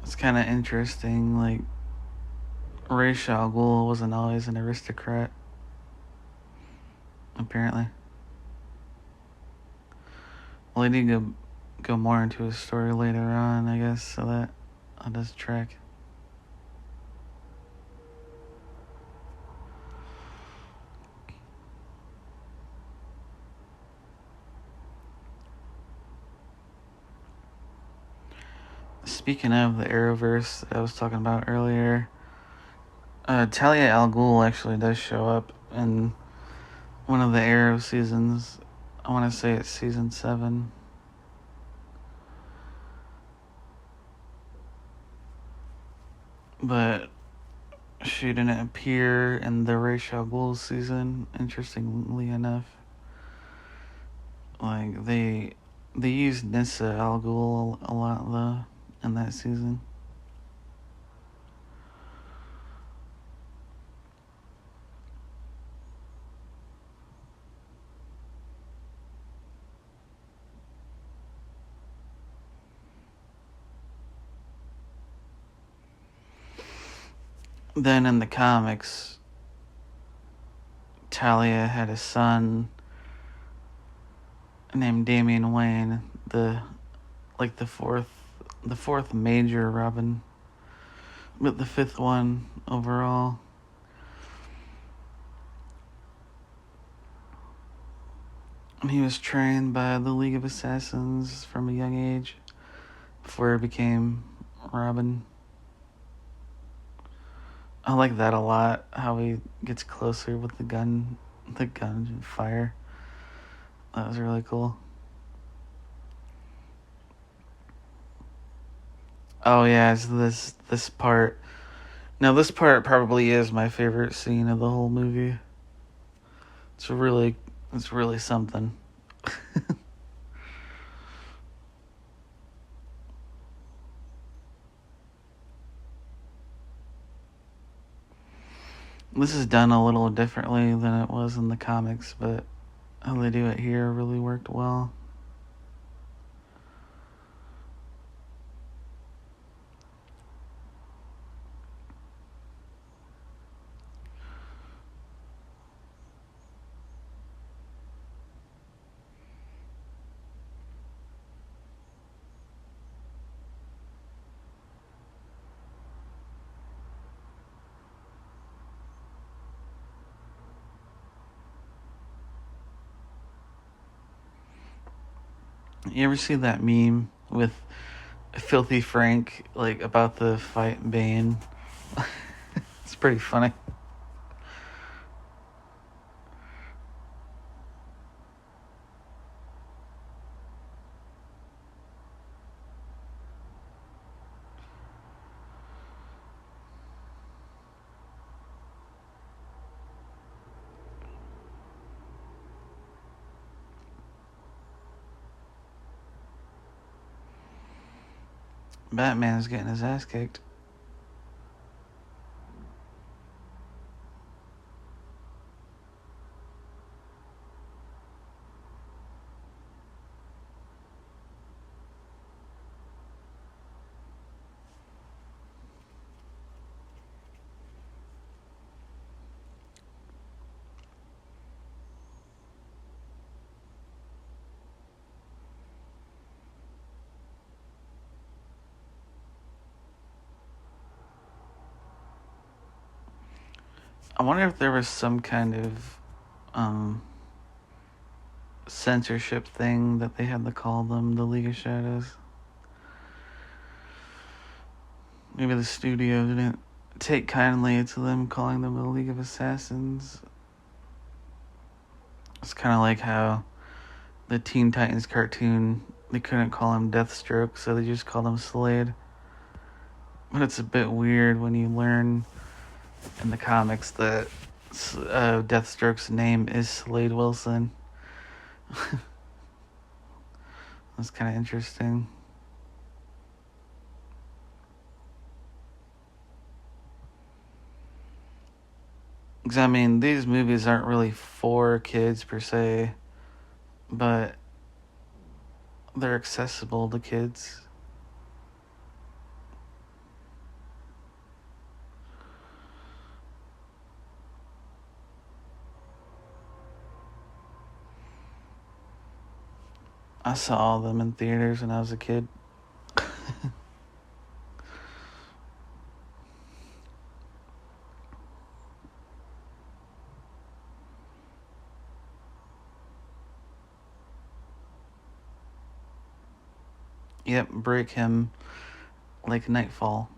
It's kind of interesting, like, Ra's al Ghul wasn't always an aristocrat, apparently. Well, they need to go more into his story later on, I guess, so that on this track. Speaking of the Arrowverse that I was talking about earlier, Talia al Ghul actually does show up in one of the Arrow seasons. I want to say it's season 7. But she didn't appear in the Ra's al Ghul season, interestingly enough. Like, they used Nissa al Ghul a lot, though, in that season. Then in the comics, Talia had a son named Damian Wayne, the fourth the fourth major Robin, but the fifth one overall. And he was trained by the League of Assassins from a young age before he became Robin. I like that a lot, how he gets closer with the gun and fire. That was really cool. Oh yeah, it's this part. Now this part probably is my favorite scene of the whole movie. It's really something. This is done a little differently than it was in the comics, but how they do it here really worked well. You ever see that meme with Filthy Frank, like, about the fight Bane? It's pretty funny. Batman's getting his ass kicked. I wonder if there was some kind of censorship thing that they had to call them the League of Shadows. Maybe the studio didn't take kindly to them calling them the League of Assassins. It's kind of like how the Teen Titans cartoon, they couldn't call him Deathstroke, so they just called him Slade. But it's a bit weird when you learn in the comics that Deathstroke's name is Slade Wilson. That's kind of interesting. Because, I mean, these movies aren't really for kids per se, but they're accessible to kids. I saw them in theaters when I was a kid. Yep, break him like nightfall.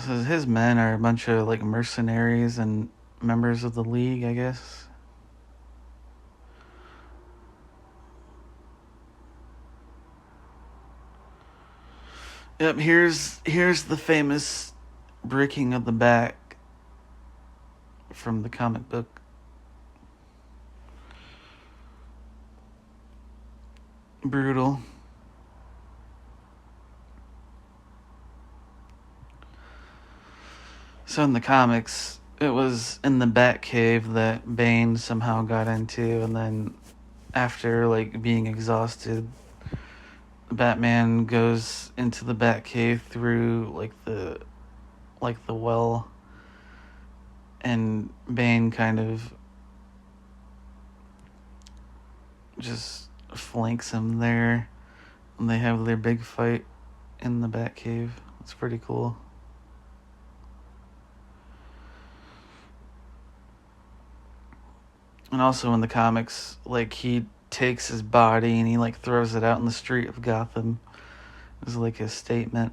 So his men are a bunch of like mercenaries and members of the League, I guess. Yep, here's the famous breaking of the back from the comic book. Brutal. So in the comics, it was in the Batcave that Bane somehow got into, and then after like being exhausted, Batman goes into the Batcave through like the well, and Bane kind of just flanks him there, and they have their big fight in the Batcave. It's pretty cool. And also in the comics, like, he takes his body and he like throws it out in the street of Gotham. It's like his statement.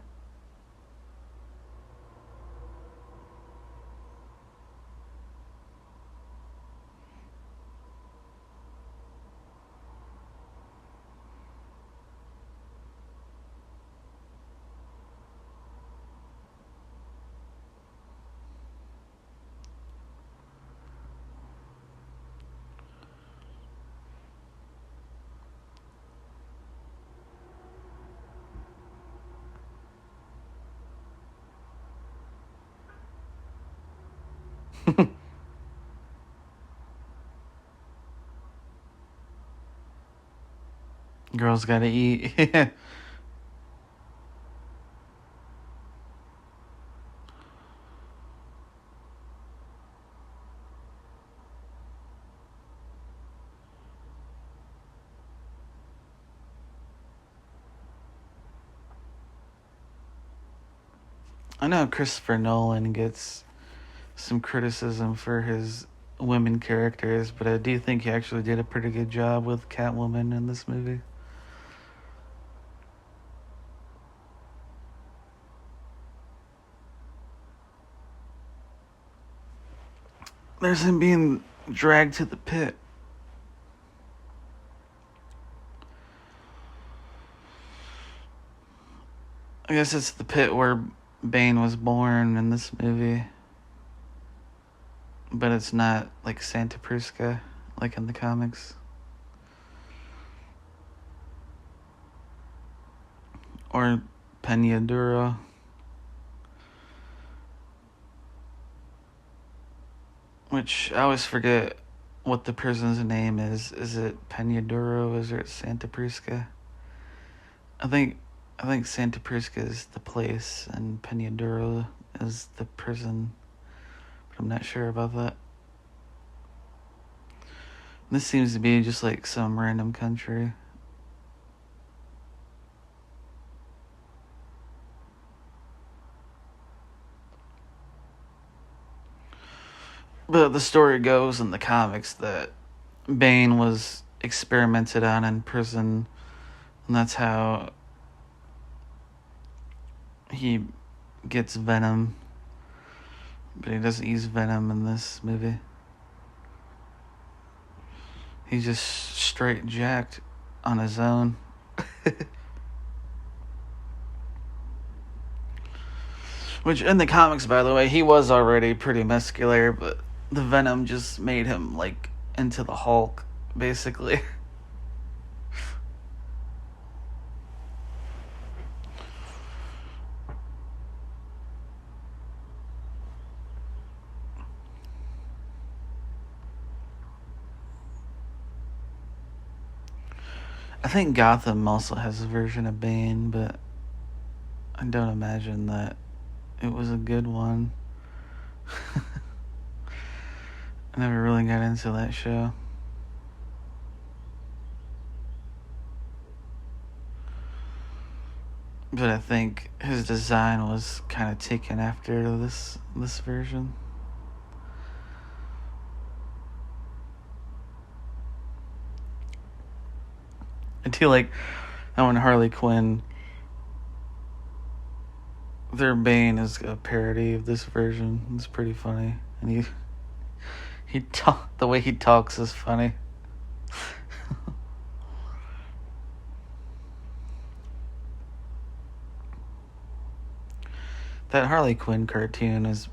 Girls gotta eat. I know Christopher Nolan gets some criticism for his women characters, but I do think he actually did a pretty good job with Catwoman in this movie. There's him being dragged to the pit. I guess it's the pit where Bane was born in this movie. But it's not like Santa Prisca, like in the comics. Or Peñaduro. Which I always forget what the prison's name is. Is it Peñaduro? Is it Santa Prisca? I think Santa Prisca is the place and Peñaduro is the prison. But I'm not sure about that. This seems to be just like some random country. But the story goes in the comics that Bane was experimented on in prison, and that's how he gets venom. But he doesn't use venom in this movie. He's just straight jacked on his own. Which, in the comics, by the way, he was already pretty muscular, but the venom just made him, like, into the Hulk, basically. I think Gotham also has a version of Bane, but I don't imagine that it was a good one. I never really got into that show. But I think his design was kind of taken after this version. I do like how in Harley Quinn, their Bane is a parody of this version. It's pretty funny, and the way he talks is funny. That Harley Quinn cartoon is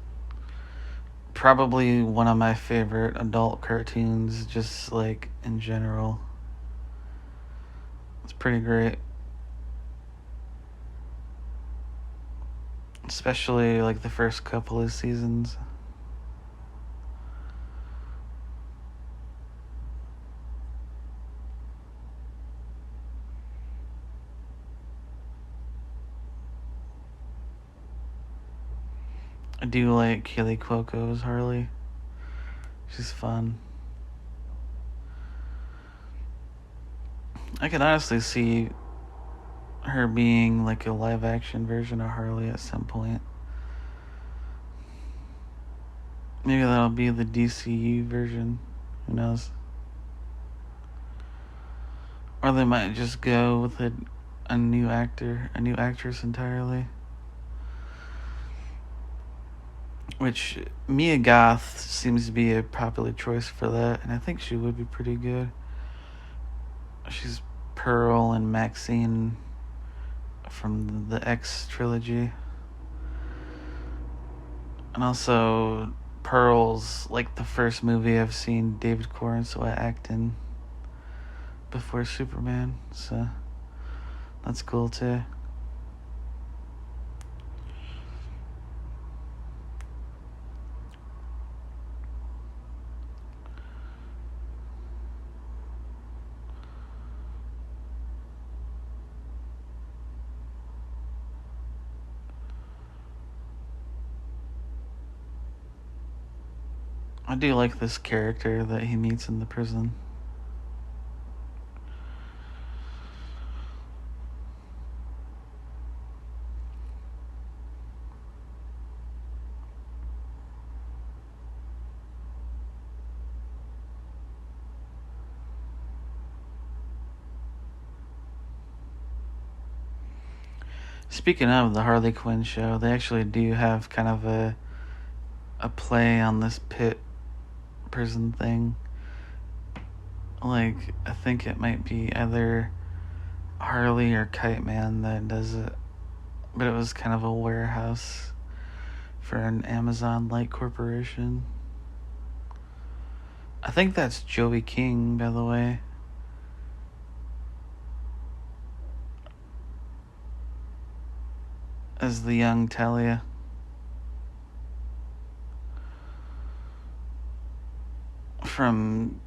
probably one of my favorite adult cartoons, just like in general. It's pretty great. Especially like the first couple of seasons. I do like Kaylee Cuoco as Harley. She's fun. I could honestly see her being like a live action version of Harley at some point. Maybe that'll be the DCU version. Who knows? Or they might just go with a new actor, a new actress entirely. Which Mia Goth seems to be a popular choice for that, and I think she would be pretty good. She's Pearl and Maxine from the X trilogy. And also Pearl's like the first movie I've seen David Corenswet act in before Superman, so that's cool too. I do like this character that he meets in the prison. Speaking of the Harley Quinn show, they actually do have kind of a play on this pit prison thing. Like, I think it might be either Harley or Kite Man that does it. But it was kind of a warehouse for an Amazon-like corporation. I think that's Joey King, by the way. As the young Talia. From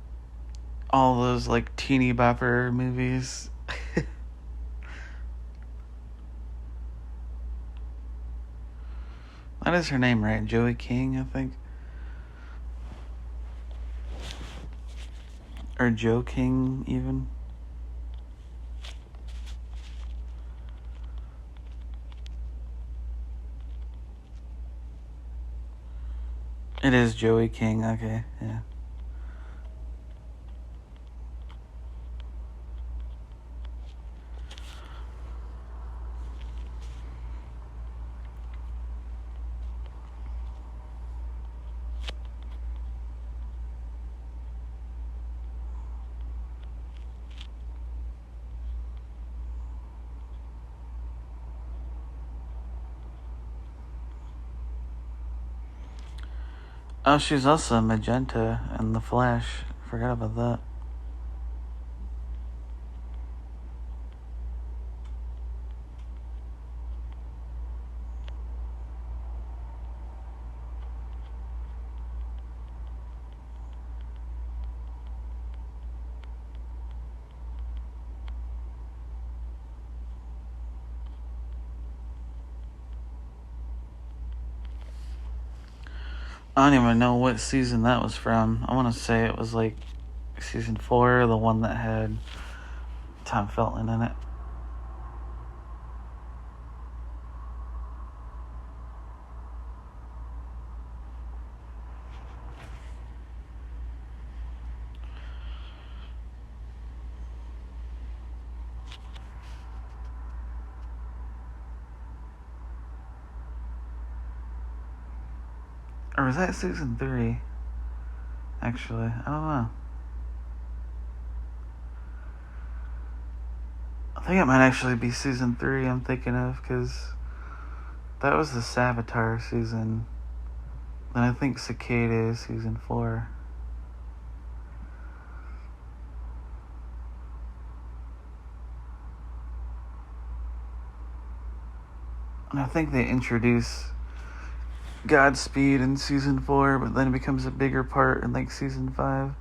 all those like teeny bopper movies. That is her name, right? Joey King, I think. Or Joe King, even. It is Joey King, okay, yeah. Oh, she's also Magenta in The Flash. Forgot about that. I don't even know what season that was from. I want to say it was like season 4, the one that had Tom Felton in it. Or was that season 3? Actually, I don't know. I think it might actually be season 3 I'm thinking of, because that was the Savitar season. Then I think Cicada is season 4. And I think they introduce Godspeed in season 4, but then it becomes a bigger part in like season 5.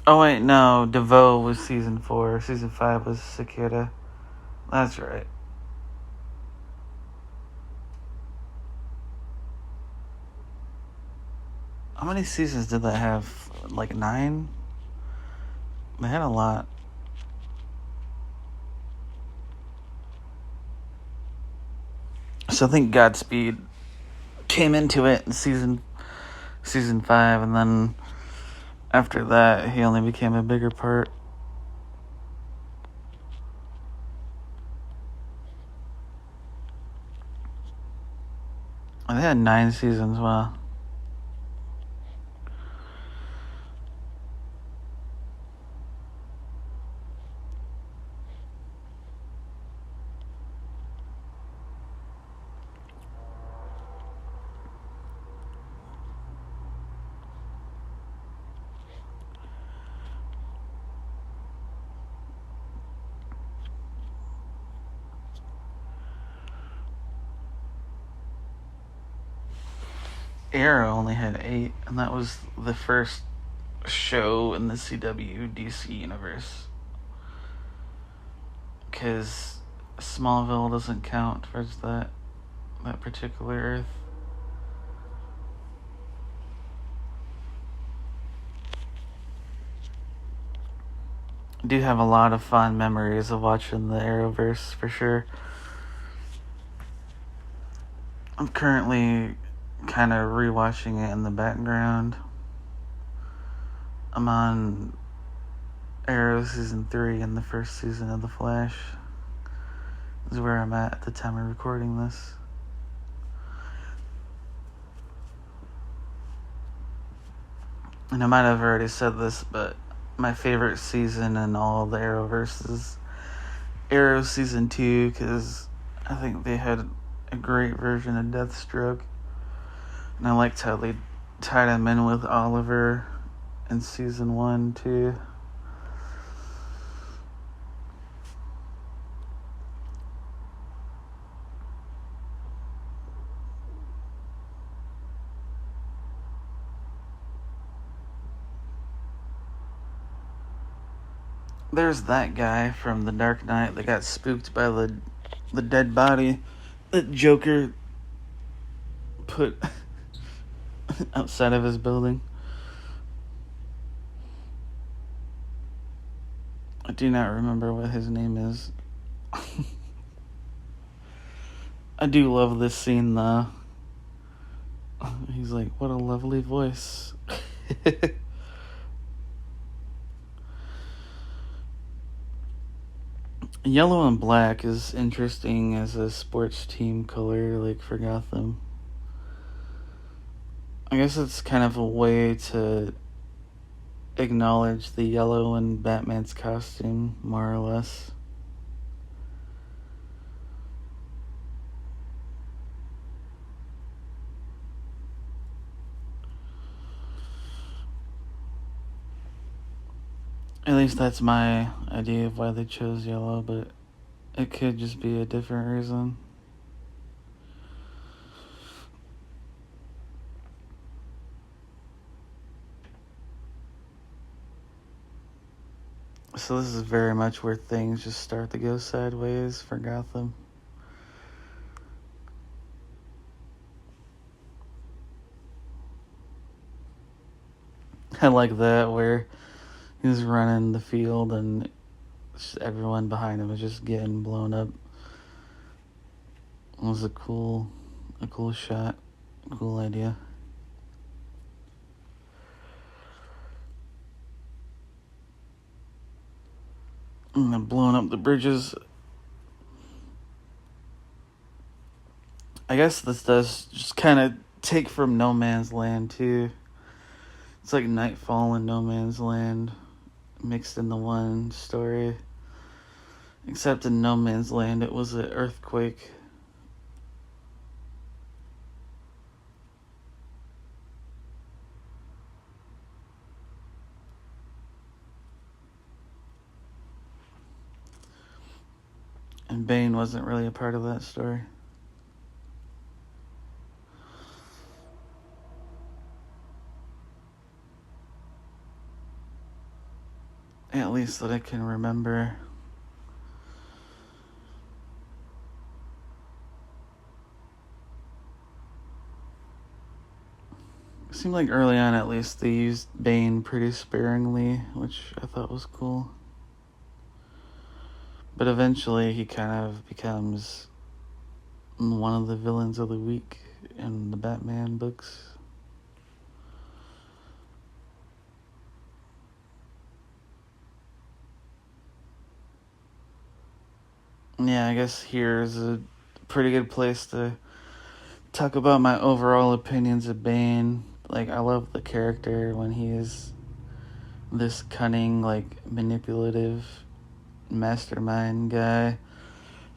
Oh wait, no, DeVoe was season 4. Season 5 was Cicada. That's right. How many seasons did that have? Like 9? They had a lot. So I think Godspeed came into it in season 5, and then after that he only became a bigger part. They had 9 seasons. Wow. Arrow only had 8, and that was the first show in the CW DC universe. Because Smallville doesn't count towards that particular Earth. I do have a lot of fond memories of watching the Arrowverse for sure. I'm currently kind of rewatching it in the background. I'm on Arrow season 3 and the first season of The Flash. This is where I'm at the time of recording this. And I might have already said this, but my favorite season in all the Arrowverse is Arrow season 2, because I think they had a great version of Deathstroke. And I liked how they tied him in with Oliver in season 1 too. There's that guy from The Dark Knight that got spooked by the dead body that Joker put outside of his building. I do not remember what his name is. I do love this scene though. He's like, what a lovely voice. Yellow and black is interesting as a sports team color, like for Gotham. I guess it's kind of a way to acknowledge the yellow in Batman's costume, more or less. At least that's my idea of why they chose yellow, but it could just be a different reason. So this is very much where things just start to go sideways for Gotham. I like that, where he's running the field and everyone behind him is just getting blown up. It was a cool shot, cool idea. And then blowing up the bridges. I guess this does just kind of take from No Man's Land too. It's like Nightfall and No Man's Land mixed into one story. Except in No Man's Land, it was an earthquake. And Bane wasn't really a part of that story. At least that I can remember. It seemed like early on, at least, they used Bane pretty sparingly, which I thought was cool. But eventually, he kind of becomes one of the villains of the week in the Batman books. Yeah, I guess here's a pretty good place to talk about my overall opinions of Bane. Like, I love the character when he is this cunning, like, manipulative mastermind guy.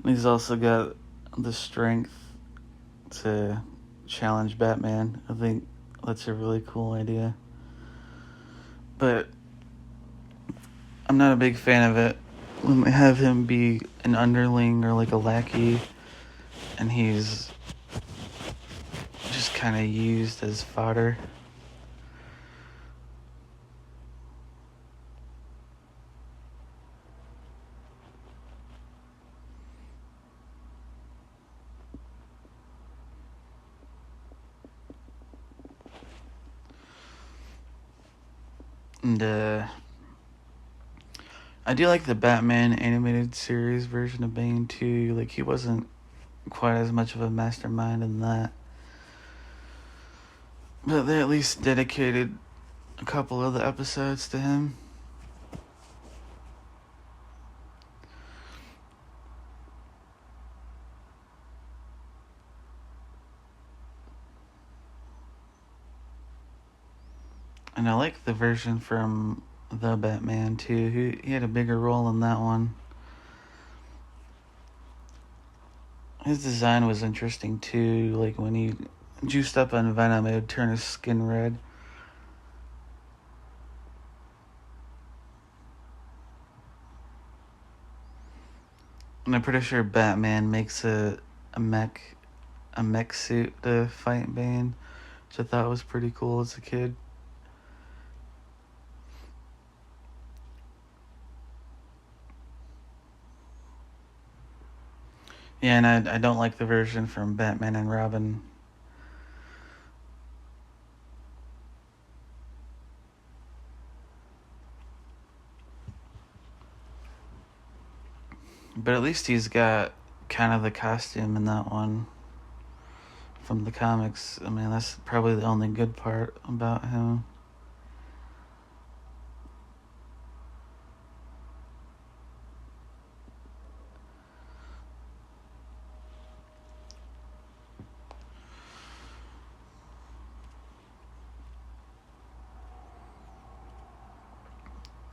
And he's also got the strength to challenge Batman. I think that's a really cool idea. But I'm not a big fan of it when they have him be an underling or like a lackey and he's just kind of used as fodder. And I do like the Batman animated series version of Bane too. Like, he wasn't quite as much of a mastermind in that. But they at least dedicated a couple of the episodes to him. And I like the version from the Batman too. He had a bigger role in that one. His design was interesting too. Like, when he juiced up on Venom, it would turn his skin red. And I'm pretty sure Batman makes a mech a mech suit to fight Bane, which I thought was pretty cool as a kid. Yeah, and I don't like the version from Batman and Robin. But at least he's got kind of the costume in that one from the comics. I mean, that's probably the only good part about him.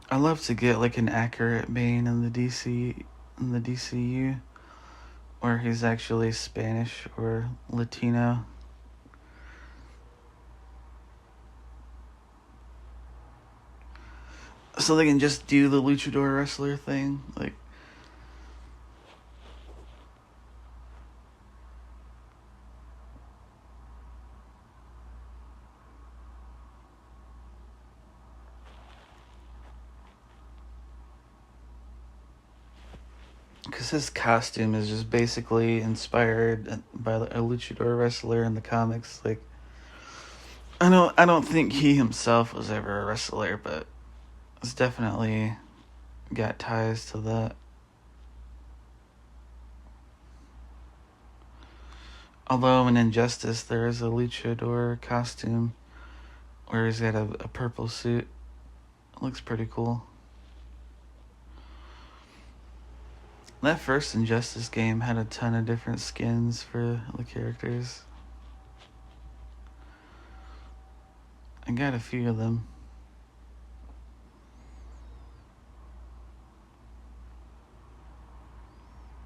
I love to get like an accurate Bane in the DCU, where he's actually Spanish or Latino. So they can just do the luchador wrestler thing, like. Because his costume is just basically inspired by a luchador wrestler in the comics. Like, I don't think he himself was ever a wrestler, but it's definitely got ties to that. Although in Injustice there is a luchador costume where he's got a purple suit. It looks pretty cool. That first Injustice game had a ton of different skins for the characters. I got a few of them.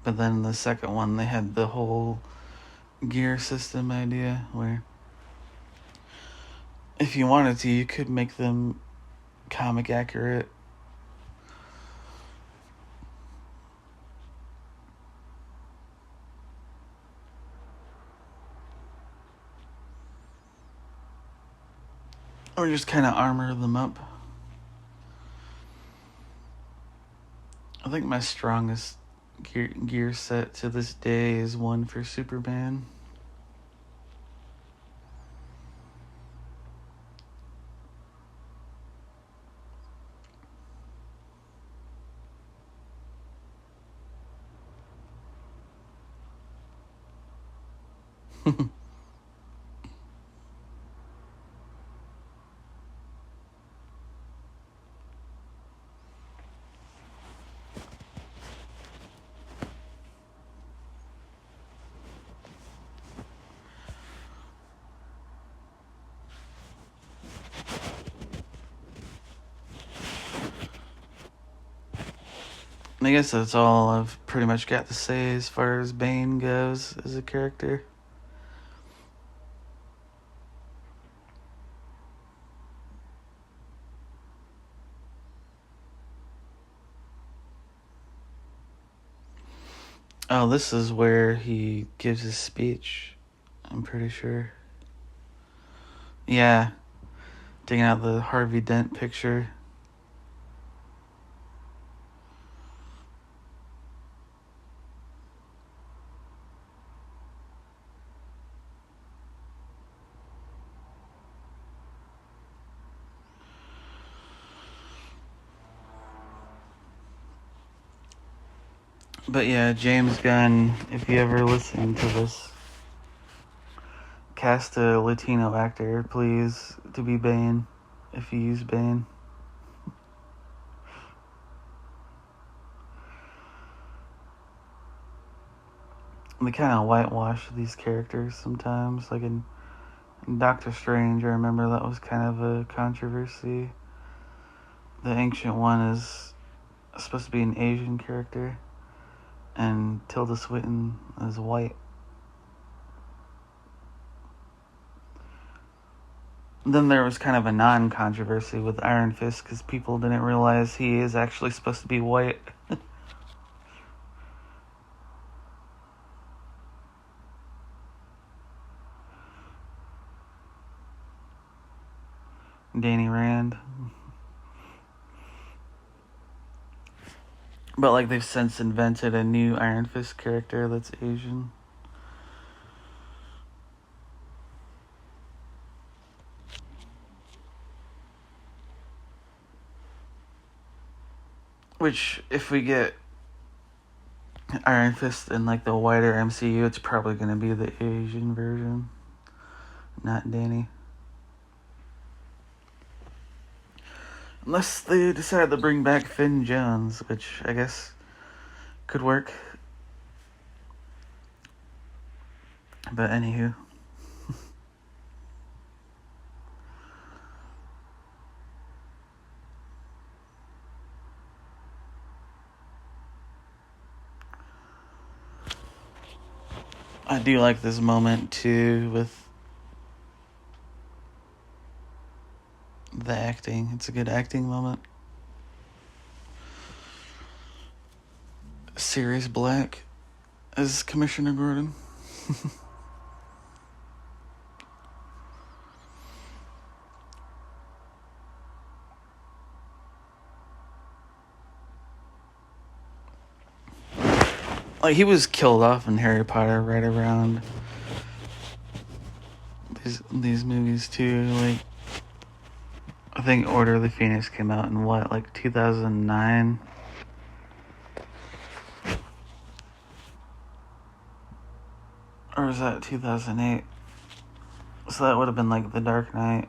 But then the second one, they had the whole gear system idea where if you wanted to, you could make them comic accurate. Or just kind of armor them up. I think my strongest gear set to this day is one for Superman. I guess that's all I've pretty much got to say as far as Bane goes as a character. Oh, this is where he gives his speech, I'm pretty sure. Yeah, taking out the Harvey Dent picture. But yeah, James Gunn, if you ever listen to this, cast a Latino actor, please, to be Bane, if you use Bane. They kind of whitewash these characters sometimes. Like in Doctor Strange, I remember that was kind of a controversy. The Ancient One is supposed to be an Asian character, and Tilda Swinton is white. Then there was kind of a non-controversy with Iron Fist because people didn't realize he is actually supposed to be white. Danny Rand. But like they've since invented a new Iron Fist character that's Asian. Which, if we get Iron Fist in like the wider MCU, it's probably going to be the Asian version, not Danny. Unless they decide to bring back Finn Jones, which I guess could work. But anywho. I do like this moment too with the acting. It's a good acting moment. Sirius Black as Commissioner Gordon. Like, he was killed off in Harry Potter right around these movies too. Like, I think Order of the Phoenix came out in what, like 2009? Or was that 2008? So that would have been like The Dark Knight.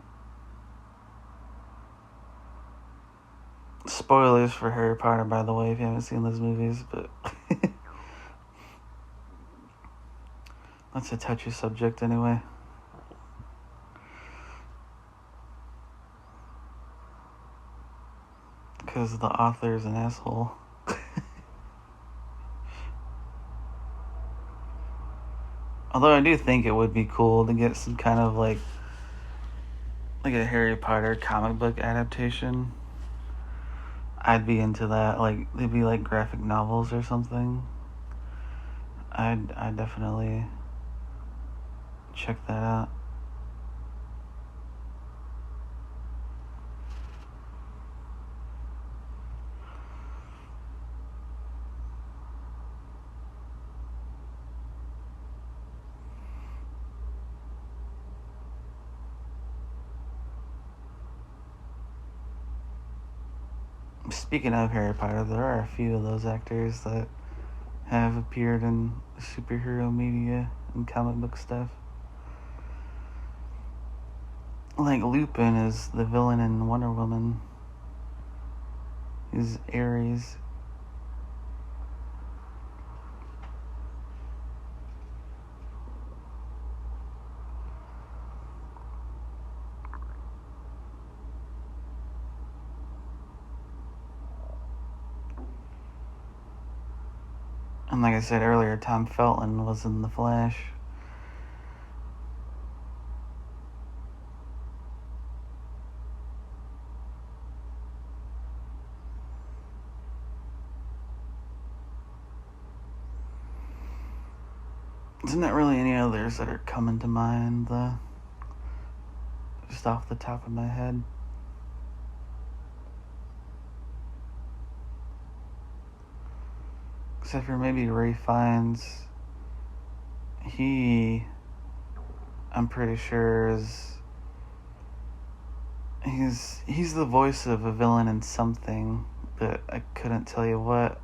Spoilers for Harry Potter, by the way, if you haven't seen those movies, but that's a touchy subject anyway. Because the author's an asshole. Although I do think it would be cool to get some kind of like a Harry Potter comic book adaptation. I'd be into that. Like, they'd be like graphic novels or something. I'd definitely check that out. Speaking of Harry Potter, there are a few of those actors that have appeared in superhero media and comic book stuff. Like Lupin is the villain in Wonder Woman. He's Ares. And like I said earlier, Tom Felton was in The Flash. There's not really any others that are coming to mind, just off the top of my head. Except for maybe Ray Fiennes. I'm pretty sure he's the voice of a villain in something, but I couldn't tell you what.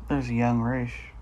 There's young Raish.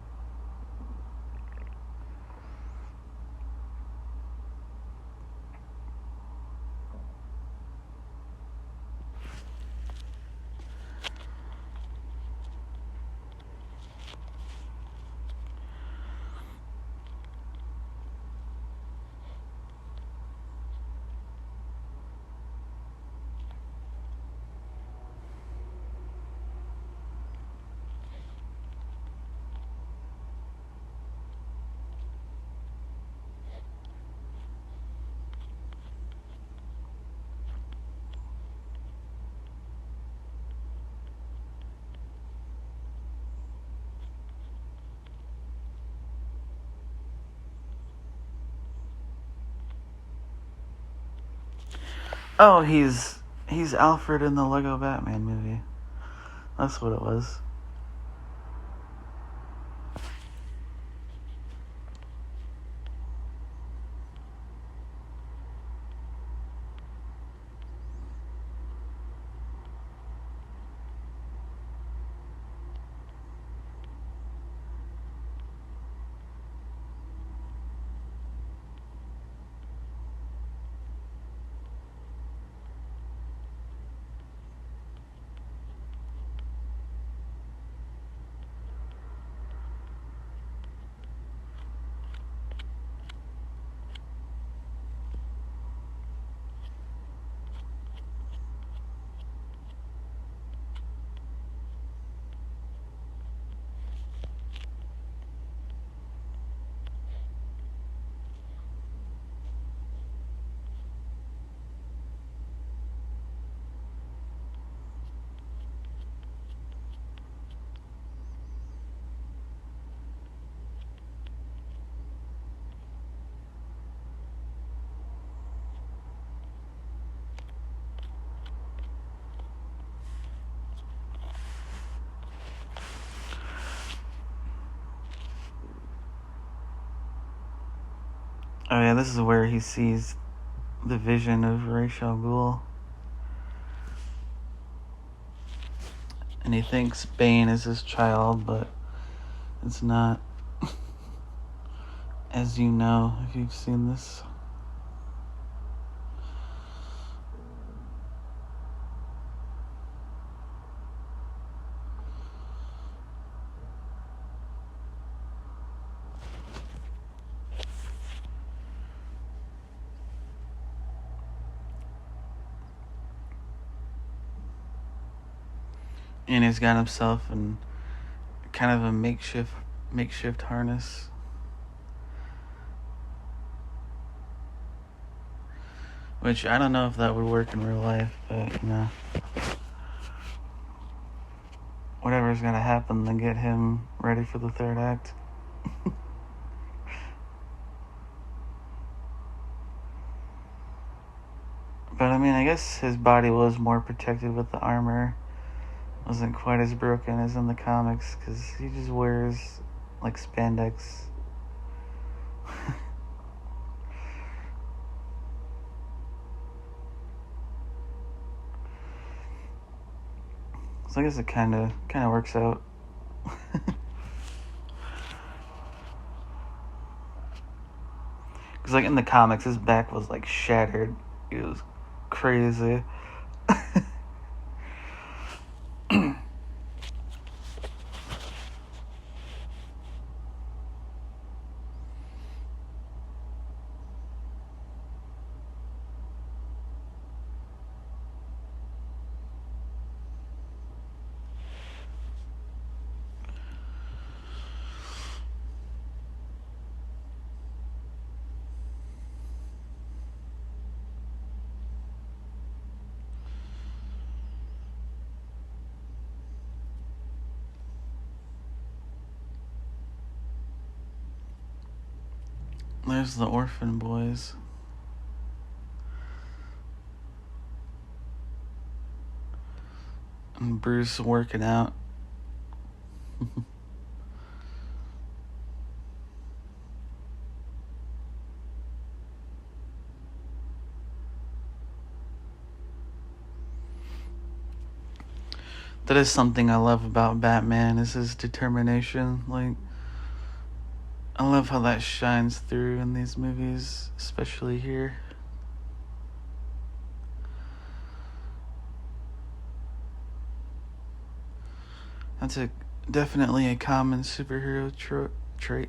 Oh, he's Alfred in the Lego Batman movie. That's what it was. Oh yeah, this is where he sees the vision of Ra's al Ghul. And he thinks Bane is his child, but it's not. As you know, if you've seen this. And he's got himself in kind of a makeshift harness. Which I don't know if that would work in real life, but whatever's gonna happen to get him ready for the third act. But I mean, I guess his body was more protected with the armor. Wasn't quite as broken as in the comics, because he just wears like spandex. So I guess it kind of works out. Because like in the comics, his back was like shattered. It was crazy. There's the orphan boys. And Bruce working out. That is something I love about Batman, is his determination. Like, I love how that shines through in these movies, especially here. That's definitely a common superhero trait.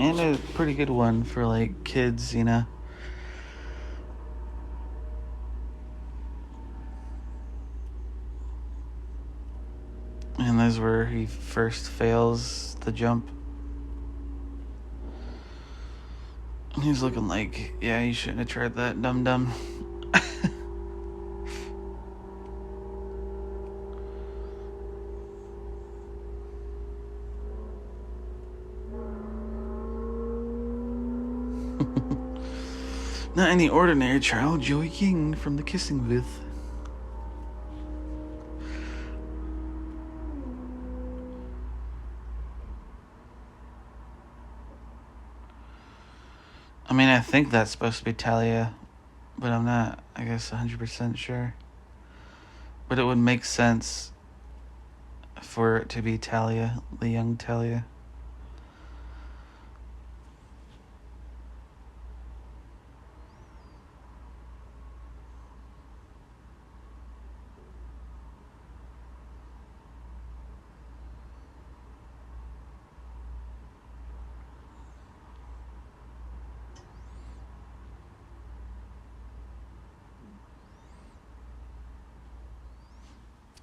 And a pretty good one for like kids, you know. And that's where he first fails the jump. And he's looking like, yeah, you shouldn't have tried that, dum-dum. Not any ordinary child, Joey King from the Kissing Booth. I mean, I think that's supposed to be Talia, but I'm not, I guess, 100% sure. But it would make sense for it to be Talia, the young Talia.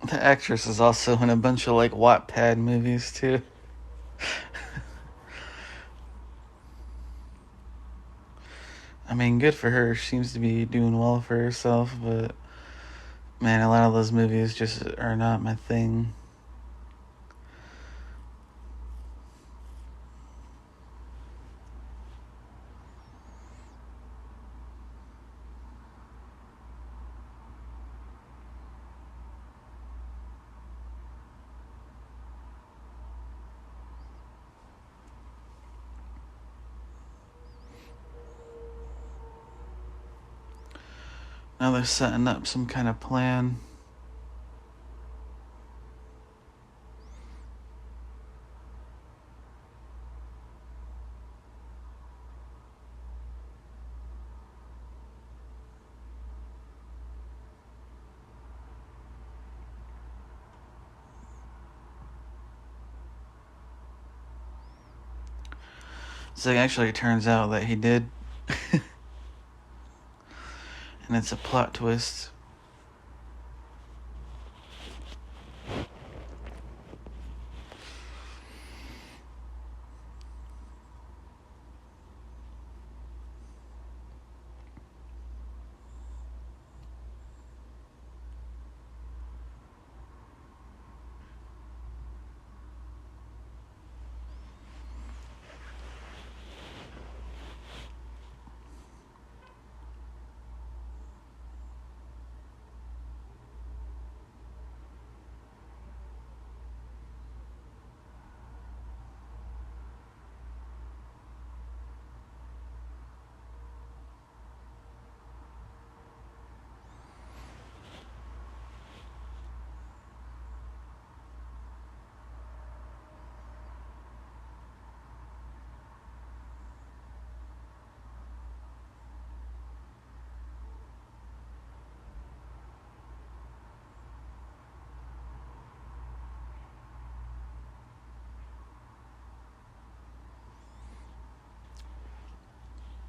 The actress is also in a bunch of like Wattpad movies too. I mean, good for her. She seems to be doing well for herself, but man, a lot of those movies just are not my thing. Now they're setting up some kind of plan. So actually, it turns out that he did. And it's a plot twist.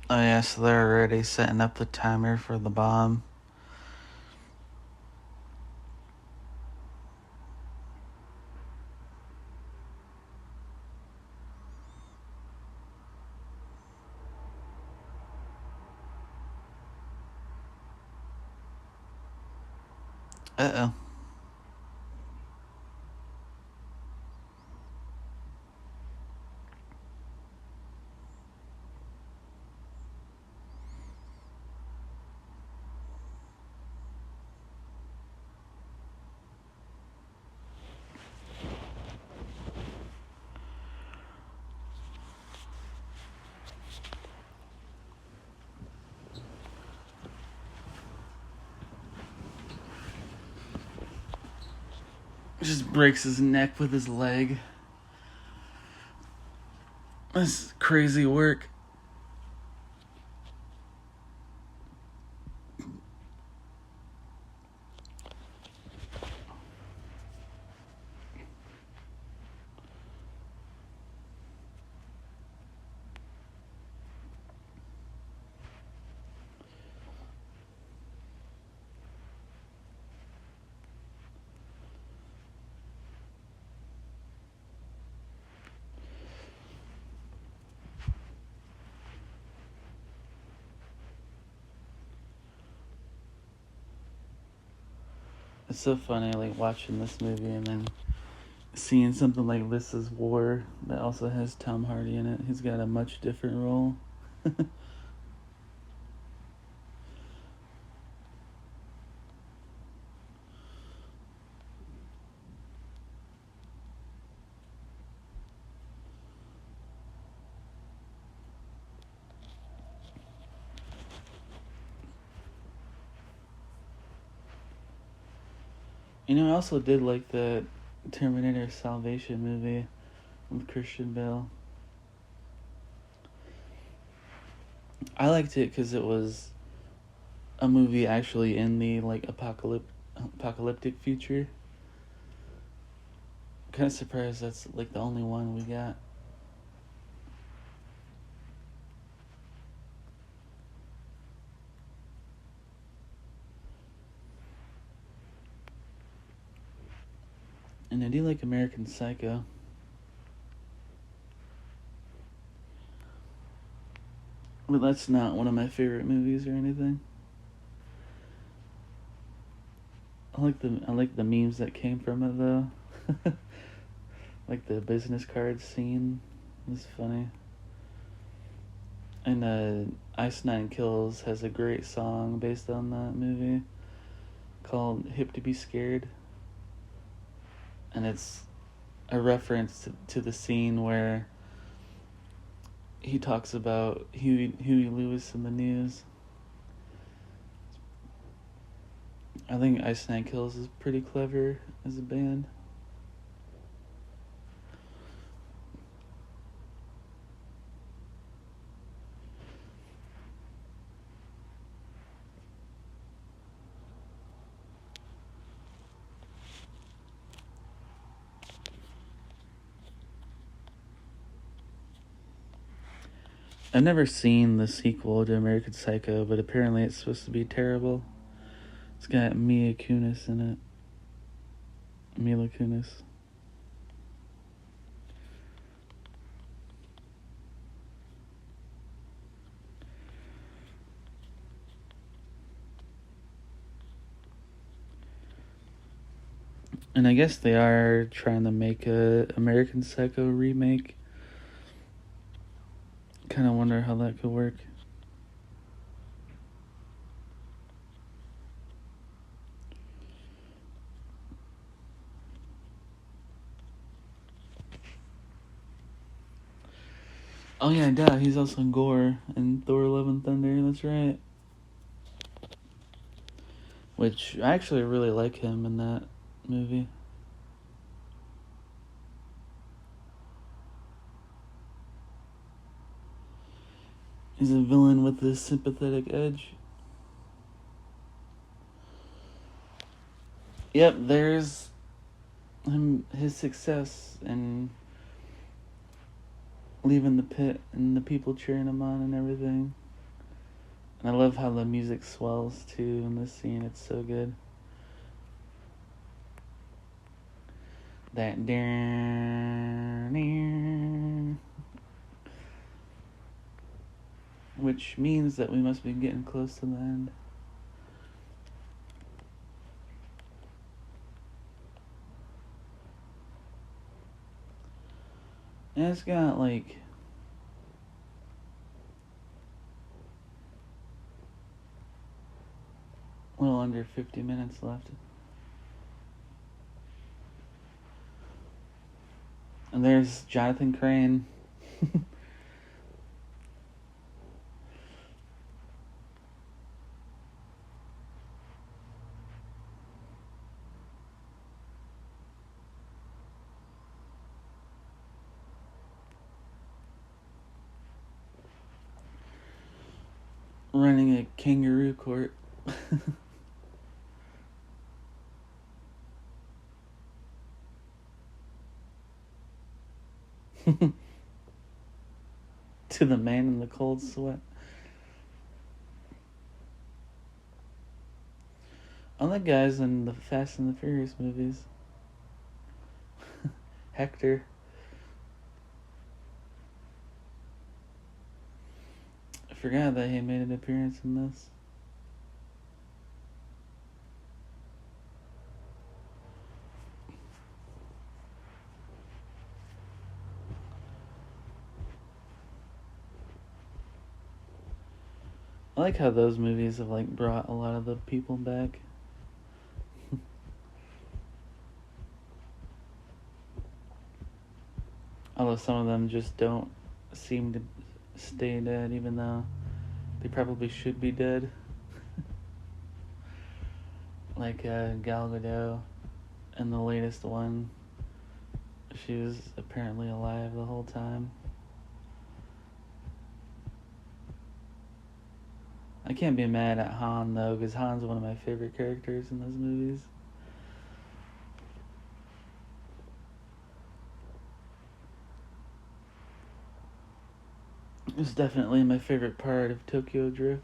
Oh yeah, so they're already setting up the timer for the bomb. Uh-oh. Just breaks his neck with his leg. That's crazy work. It's so funny, like, watching this movie and then seeing something like This Is War that also has Tom Hardy in it. He's got a much different role. You know, I also did like the Terminator Salvation movie with Christian Bale. I liked it because it was a movie actually in the, like, apocalyptic future. Kind of surprised that's, like, the only one we got. And I do like American Psycho. But that's not one of my favorite movies or anything. I like the memes that came from it though. Like the business card scene was funny. And Ice Nine Kills has a great song based on that movie called Hip to Be Scared. And it's a reference to the scene where he talks about Huey Lewis in the news. I think Ice Nine Kills is pretty clever as a band. I've never seen the sequel to American Psycho, but apparently it's supposed to be terrible. It's got Mila Kunis in it. Mila Kunis. And I guess they are trying to make a American Psycho remake. Kind of wonder how that could work. Oh yeah, duh, he's also in Gore in Thor: Love and Thunder, that's right. Which, I actually really like him in that movie. He's a villain with this sympathetic edge. Yep, there's his success and leaving the pit and the people cheering him on and everything. And I love how the music swells too in this scene. It's so good. That which means that we must be getting close to the end. And it's got like a little under 50 minutes left. And there's Jonathan Crane. Running a kangaroo court. To the man in the cold sweat. All the guys in the Fast and the Furious movies. Hector. I forgot that he made an appearance in this. I like how those movies have like brought a lot of the people back. Although some of them just don't seem to stay dead, even though they probably should be dead. Like Gal Gadot in the latest one. She was apparently alive the whole time. I can't be mad at Han though, because Han's one of my favorite characters in those movies. It's definitely my favorite part of Tokyo Drift.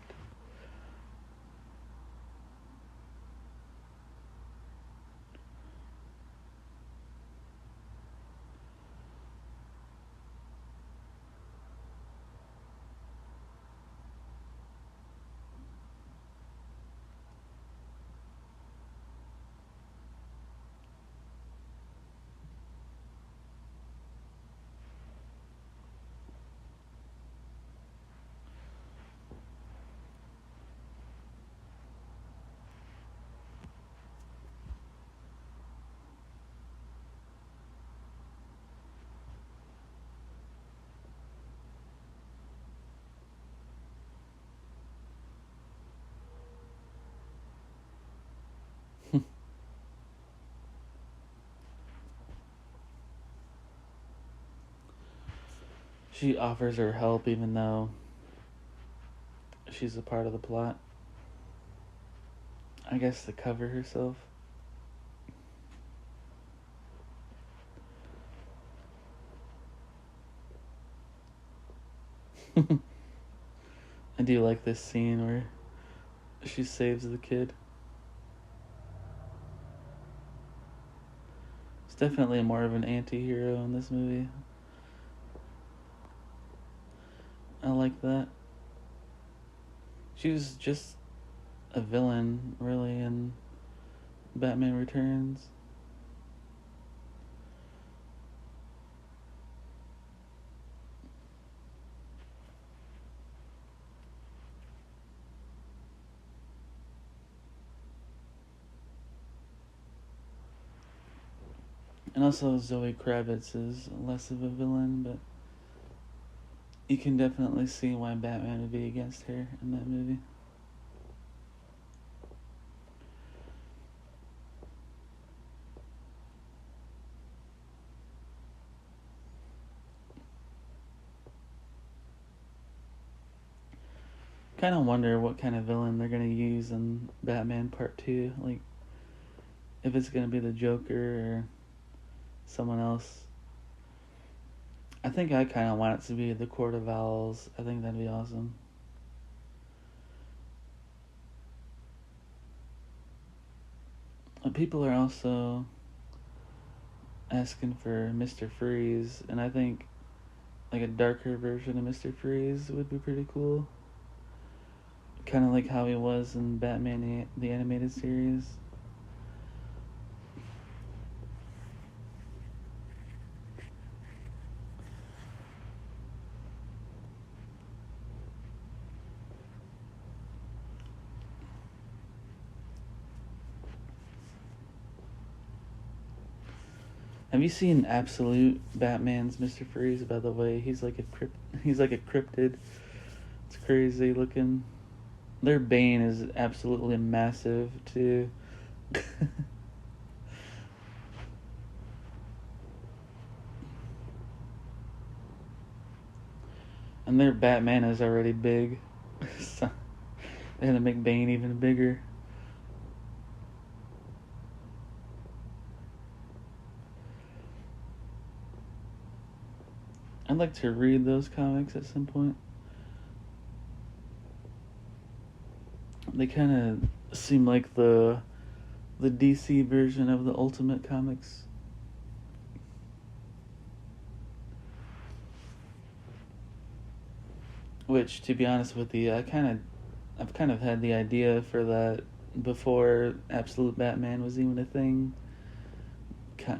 She offers her help even though she's a part of the plot. I guess to cover herself. I do like this scene where she saves the kid. It's definitely more of an anti-hero in this movie. I like that. She was just a villain, really, in Batman Returns. And also Zoe Kravitz is less of a villain, but you can definitely see why Batman would be against her in that movie. Kind of wonder what kind of villain they're going to use in Batman Part 2. Like, if it's going to be the Joker or someone else. I think I kind of want it to be the Court of Owls. I think that'd be awesome. People are also asking for Mr. Freeze, and I think like a darker version of Mr. Freeze would be pretty cool. Kind of like how he was in Batman the Animated Series. Have you seen Absolute Batman's Mr. Freeze? By the way, he's like a cryptid. It's crazy looking. Their Bane is absolutely massive too. And their Batman is already big. So they had to make Bane even bigger. I'd like to read those comics at some point. They kind of seem like the DC version of the Ultimate Comics. Which, to be honest with you, I've kind of had the idea for that before Absolute Batman was even a thing.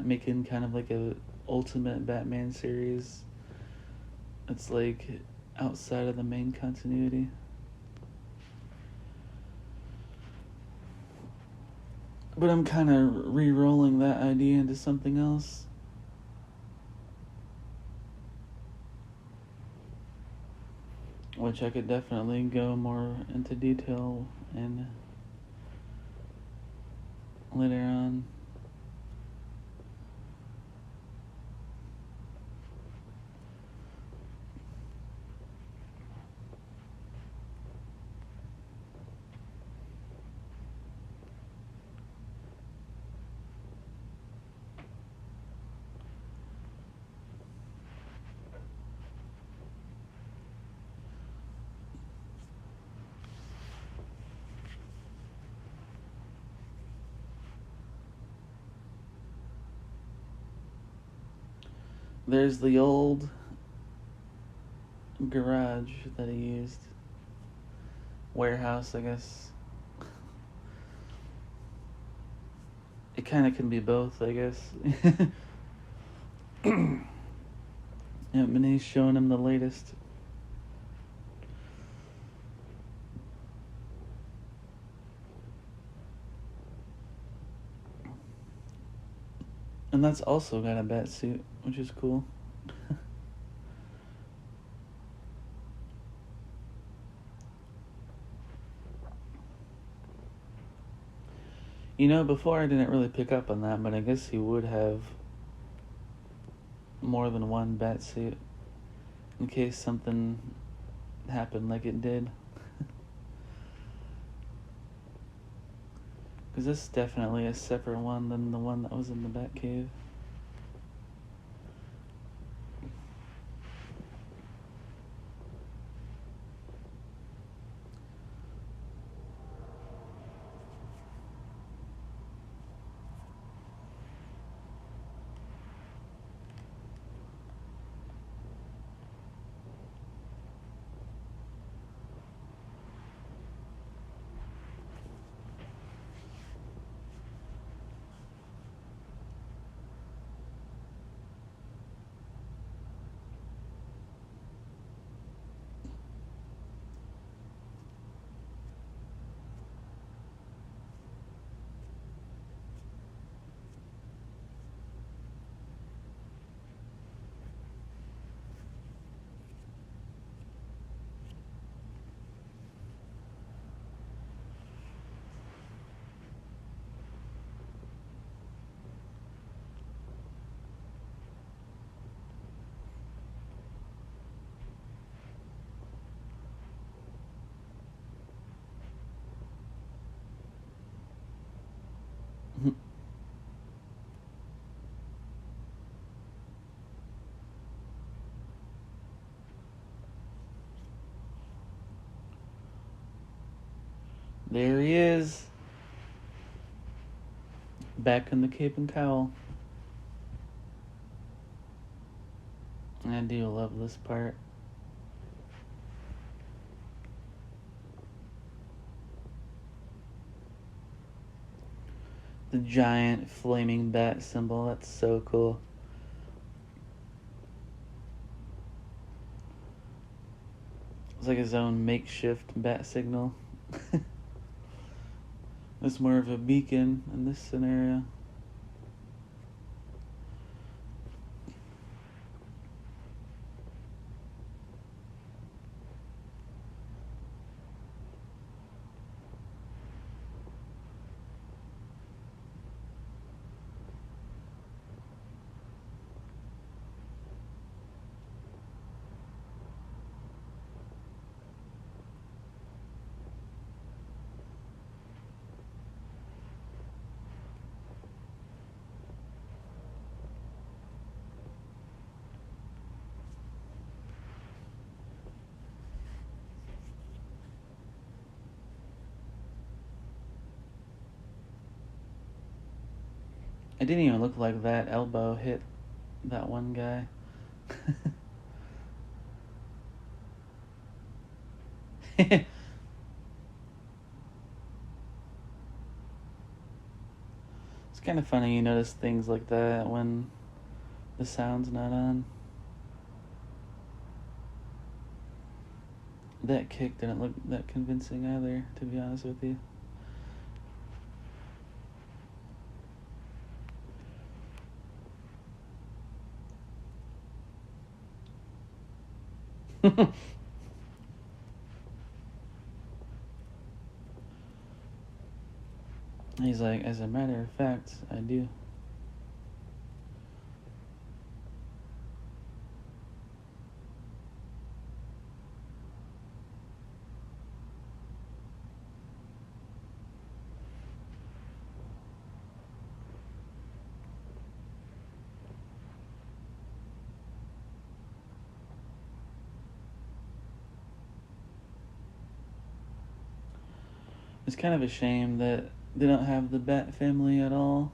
Making kind of like a Ultimate Batman series. It's like outside of the main continuity. But I'm kind of re-rolling that idea into something else. Which I could definitely go more into detail in later on. There's the old garage that he used. Warehouse, I guess. It kind of can be both, I guess. Yeah, and he's showing him the latest. And that's also got a bat suit, which is cool. You know, before I didn't really pick up on that, but I guess he would have more than one bat suit in case something happened like it did. Because this is definitely a separate one than the one that was in the Batcave. There he is. Back in the cape and cowl. I do love this part. The giant flaming bat symbol, that's so cool. It's like his own makeshift bat signal. It's more of a beacon in this scenario. It didn't even look like that elbow hit that one guy. It's kind of funny you notice things like that when the sound's not on. That kick didn't look that convincing either, to be honest with you. He's like, as a matter of fact, I do. It's kind of a shame that they don't have the Bat family at all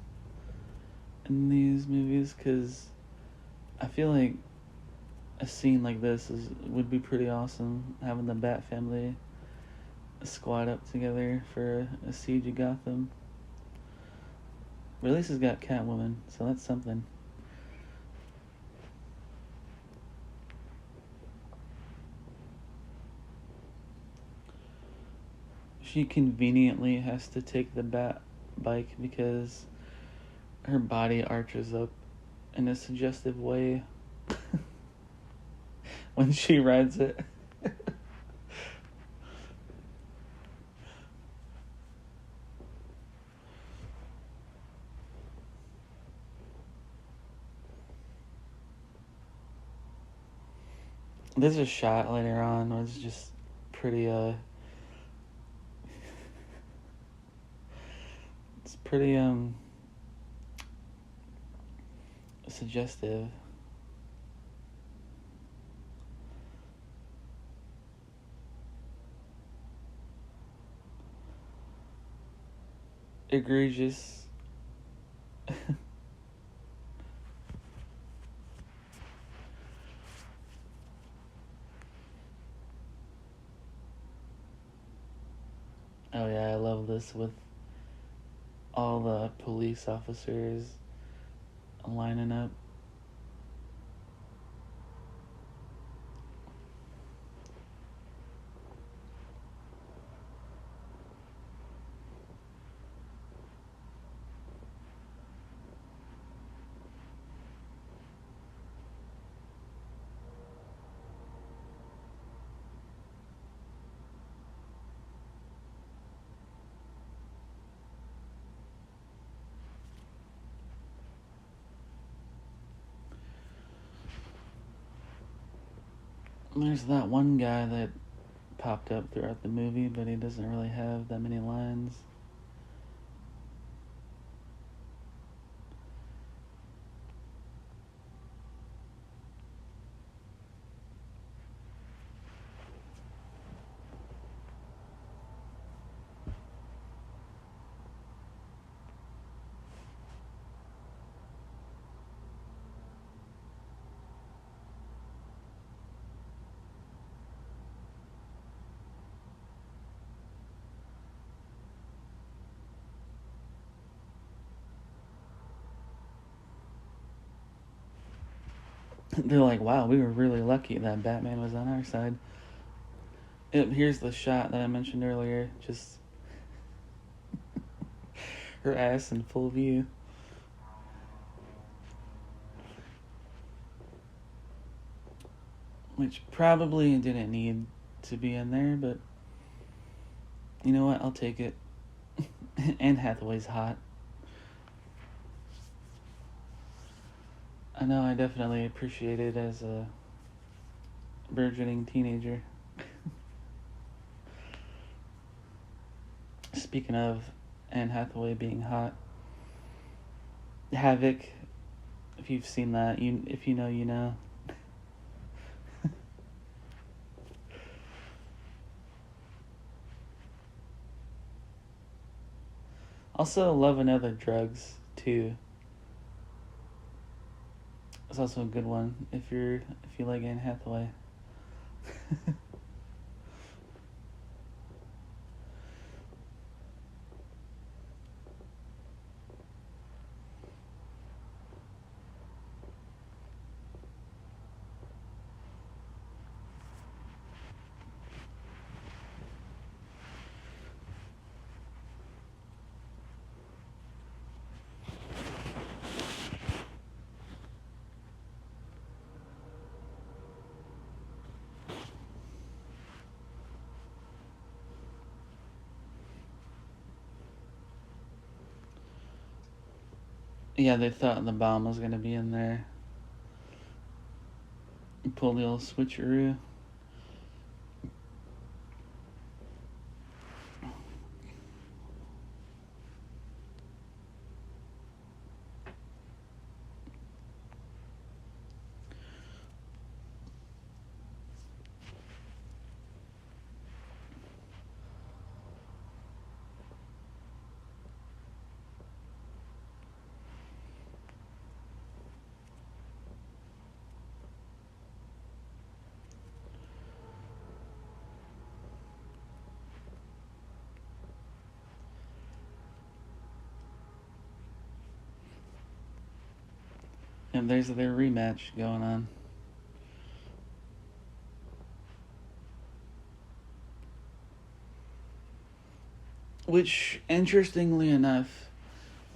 in these movies, because I feel like a scene like this would be pretty awesome, having the Bat family squad up together for a siege of Gotham. But at least it's got Catwoman, so that's something. She conveniently has to take the Bat bike because her body arches up in a suggestive way when she rides it. There's a shot later on where it's just pretty it's pretty suggestive. Egregious. Oh yeah, I love this with all the police officers lining up. There's that one guy that popped up throughout the movie, but he doesn't really have that many lines. They're like, wow, we were really lucky that Batman was on our side. Here's the shot that I mentioned earlier. Just her ass in full view. Which probably didn't need to be in there, but you know what? I'll take it. Anne Hathaway's hot. I know I definitely appreciate it as a burgeoning teenager. Speaking of Anne Hathaway being hot, Havoc, if you've seen that, if you know, you know. Also, Love and Other Drugs too. It's also a good one if you like Anne Hathaway. Yeah, they thought the bomb was gonna be in there. Pull the old switcheroo. And there's their rematch going on. Which, interestingly enough,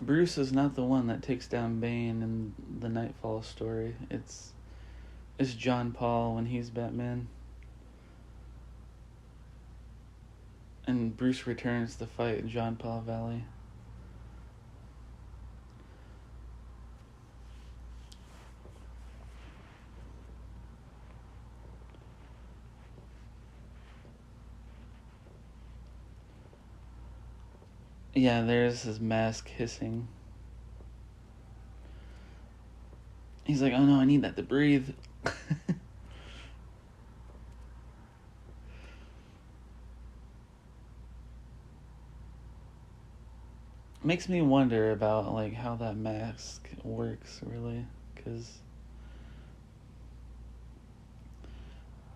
Bruce is not the one that takes down Bane in the Nightfall story. It's John Paul when he's Batman. And Bruce returns to fight John Paul Valley. Yeah, there's his mask hissing. He's like, oh no, I need that to breathe. Makes me wonder about like how that mask works really, because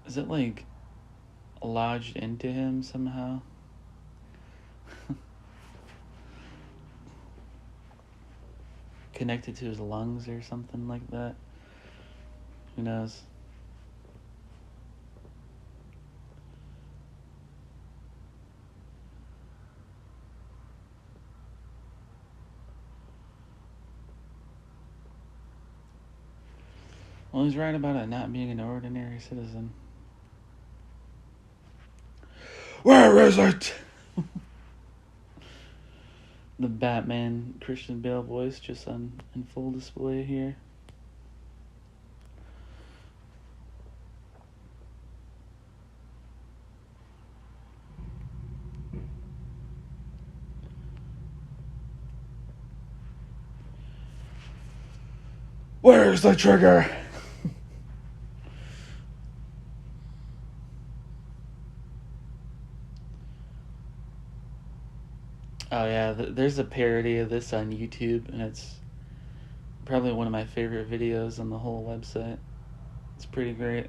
is it like lodged into him somehow? Connected to his lungs or something like that? Who knows? Well, he's right about it not being an ordinary citizen. Where is it? The Batman Christian Bale voice just in full display here. Where's the trigger? Oh yeah, there's a parody of this on YouTube, and it's probably one of my favorite videos on the whole website. It's pretty great.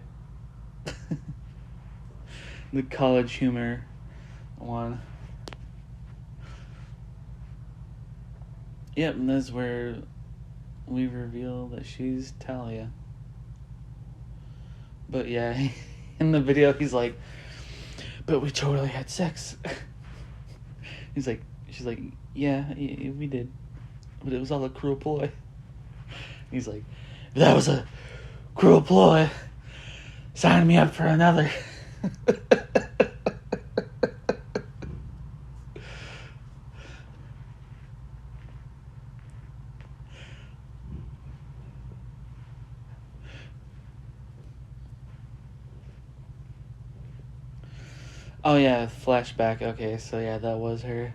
The college humor one. Yep, and that's where we reveal that she's Talia. But yeah, in the video he's like, but we totally had sex. She's like, yeah, we did, but it was all a cruel ploy. He's like, that was a cruel ploy. Sign me up for another. Oh yeah, flashback. Okay, so yeah, that was her.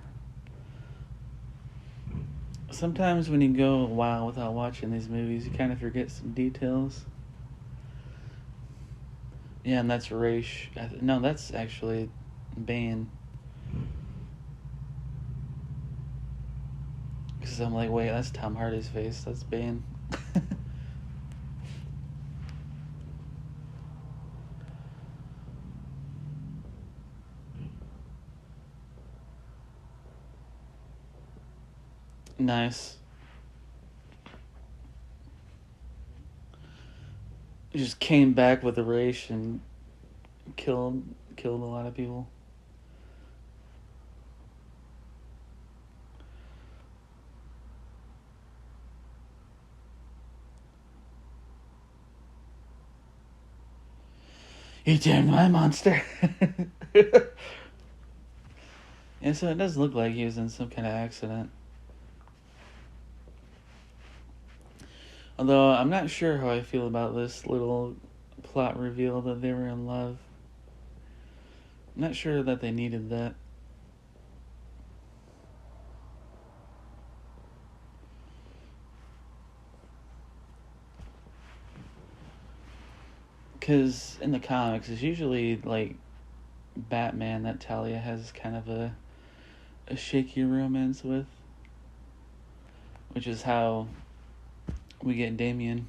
Sometimes when you go a while without watching these movies, you kind of forget some details. Yeah, and that's Raish. No, that's actually Bane. Because I'm like, wait, that's Tom Hardy's face. That's Bane. Nice. He just came back with a Raish and killed a lot of people. You tamed my monster. Yeah, so it does look like he was in some kind of accident. Although I'm not sure how I feel about this little plot reveal that they were in love. I'm not sure that they needed that. Because in the comics, it's usually like Batman that Talia has kind of a shaky romance with, which is how we get Damien.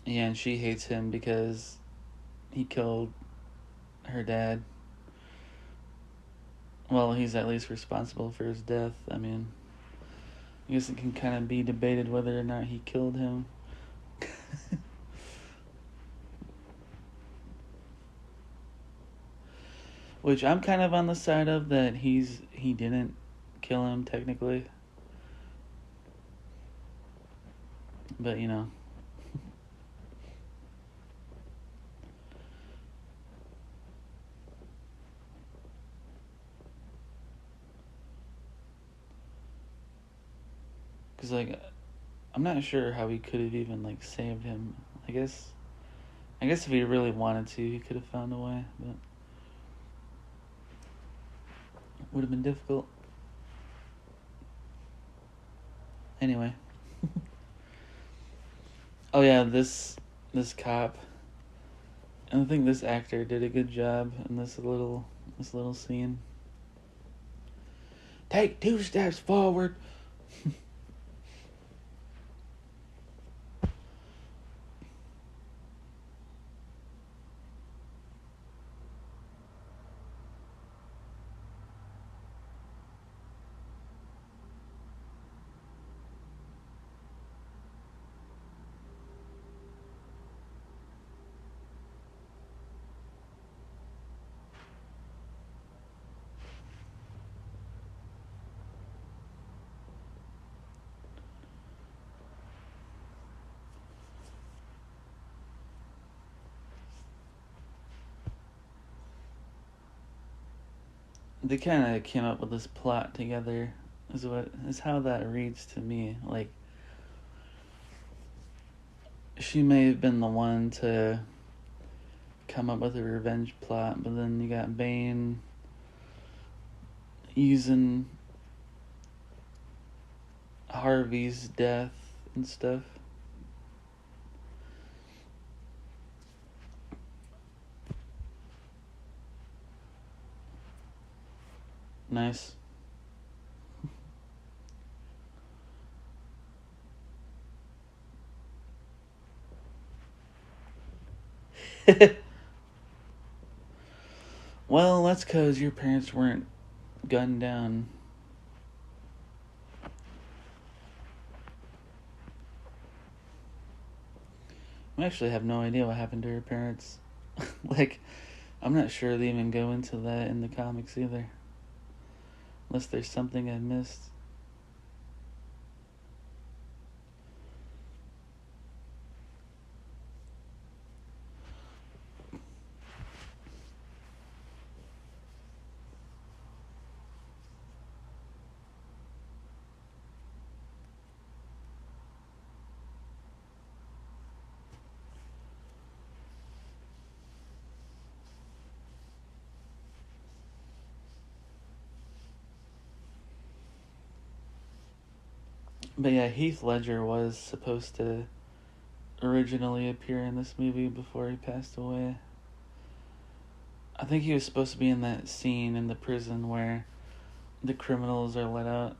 Yeah, and she hates him because he killed her dad. Well, he's at least responsible for his death. I mean, I guess it can kind of be debated whether or not he killed him. Which I'm kind of on the side of that he didn't kill him technically. But you know. Cuz like I'm not sure how he could have even like saved him. I guess if he really wanted to, he could have found a way, but it would have been difficult. Anyway. Oh yeah, this cop. I think this actor did a good job in this little scene. Take 2 steps forward. They kind of came up with this plot together is how that reads to me. Like, she may have been the one to come up with a revenge plot, but then you got Bane using Harvey's death and stuff. Nice. Well, that's because your parents weren't gunned down. I actually have no idea what happened to her parents. Like, I'm not sure they even go into that in the comics either. Unless there's something I missed. But yeah, Heath Ledger was supposed to originally appear in this movie before he passed away. I think he was supposed to be in that scene in the prison where the criminals are let out.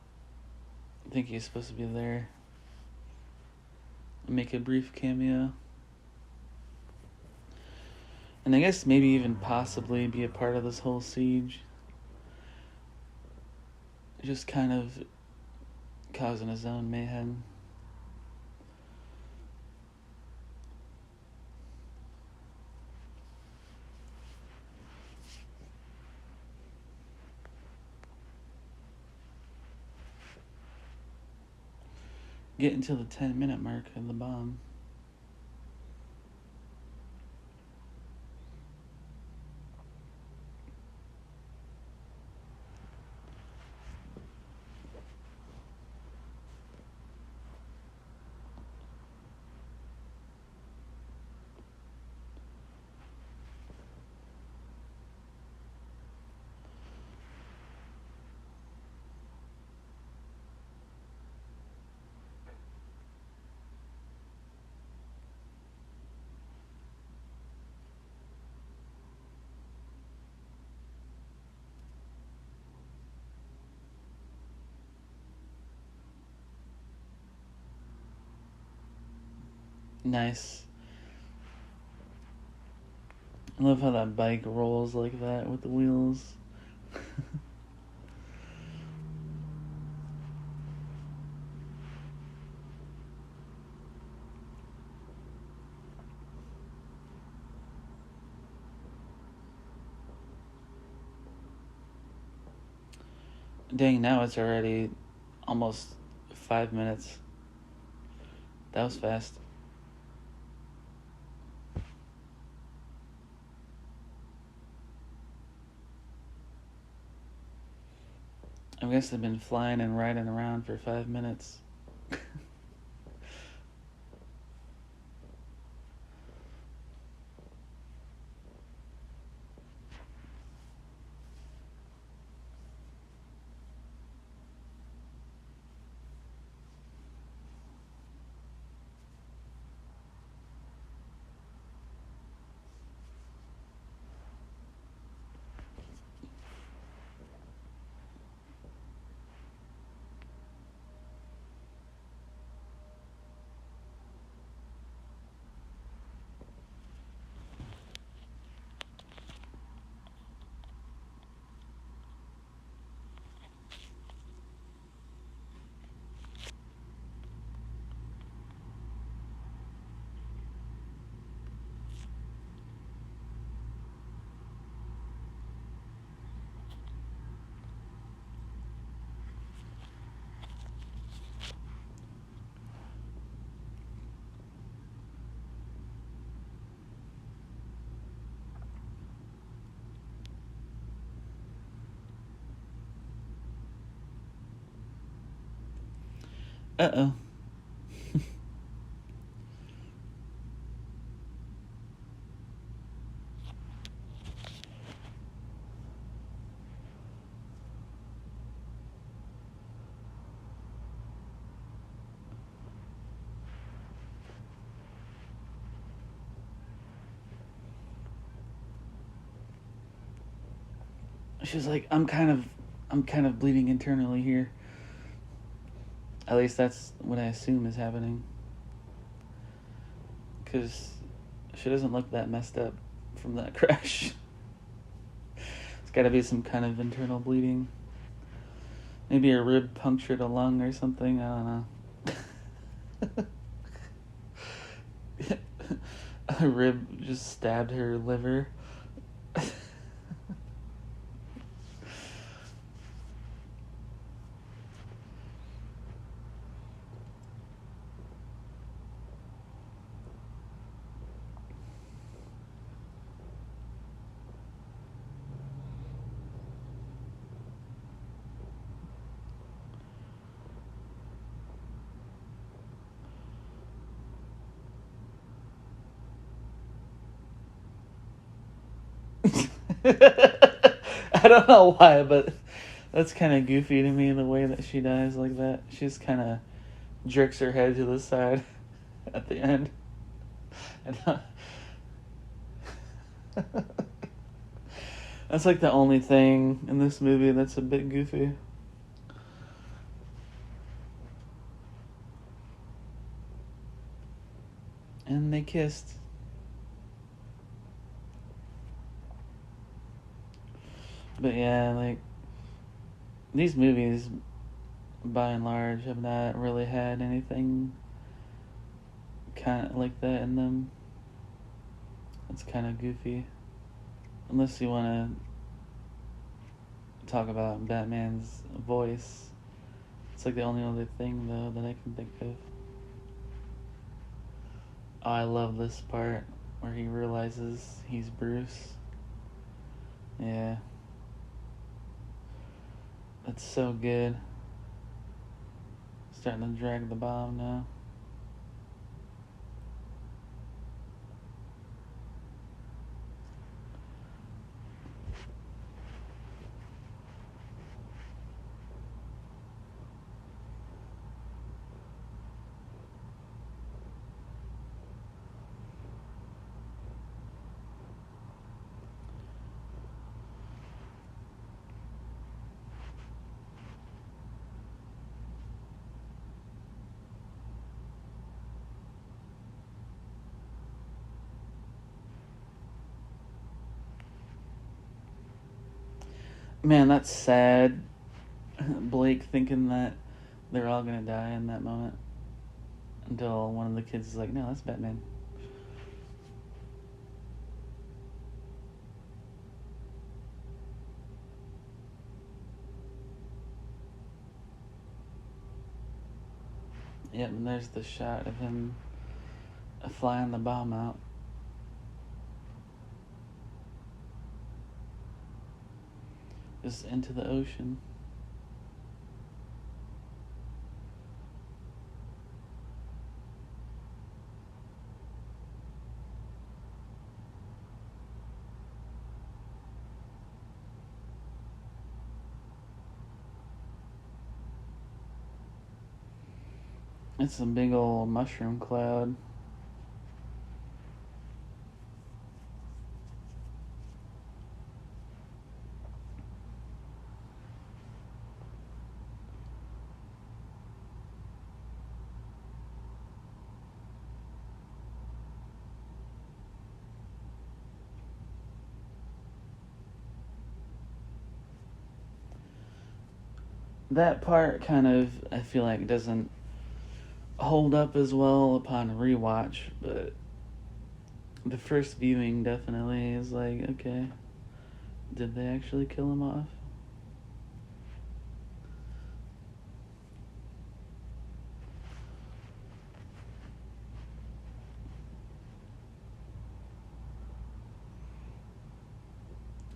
I think he's supposed to be there. Make a brief cameo. And I guess maybe even possibly be a part of this whole siege. Just kind of causing his own mayhem. Getting to the 10-minute mark of the bomb. Nice. I love how that bike rolls like that with the wheels. Dang, now it's already almost 5 minutes. That was fast. I guess they've been flying and riding around for 5 minutes. Uh-oh. She's like, I'm kind of bleeding internally here. At least that's what I assume is happening. Because she doesn't look that messed up from that crash. It's got to be some kind of internal bleeding. Maybe a rib punctured a lung or something. I don't know. A rib just stabbed her liver. I don't know why, but that's kind of goofy to me, the way that she dies like that. She just kind of jerks her head to the side at the end. And, that's like the only thing in this movie that's a bit goofy. And they kissed. But yeah, like, these movies, by and large, have not really had anything kind of like that in them. It's kind of goofy. Unless you want to talk about Batman's voice. It's like the only other thing, though, that I can think of. Oh, I love this part where he realizes he's Bruce. Yeah. That's so good. Starting to drag the bomb now. Man, that's sad. Blake thinking that they're all gonna die in that moment. Until one of the kids is like, no, that's Batman. Yep, and there's the shot of him flying the bomb out. Just into the ocean. It's a big old mushroom cloud. That part kind of, I feel like, doesn't hold up as well upon rewatch, but the first viewing definitely is like, okay, did they actually kill him off?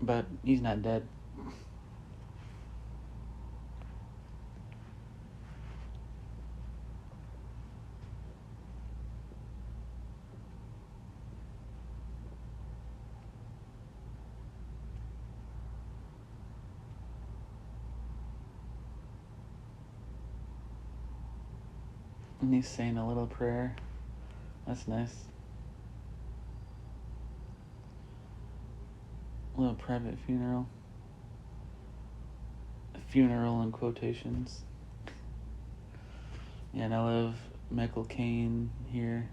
But he's not dead. And he's saying a little prayer. That's nice. A little private funeral. A funeral in quotations. Yeah, and I love Michael Caine here.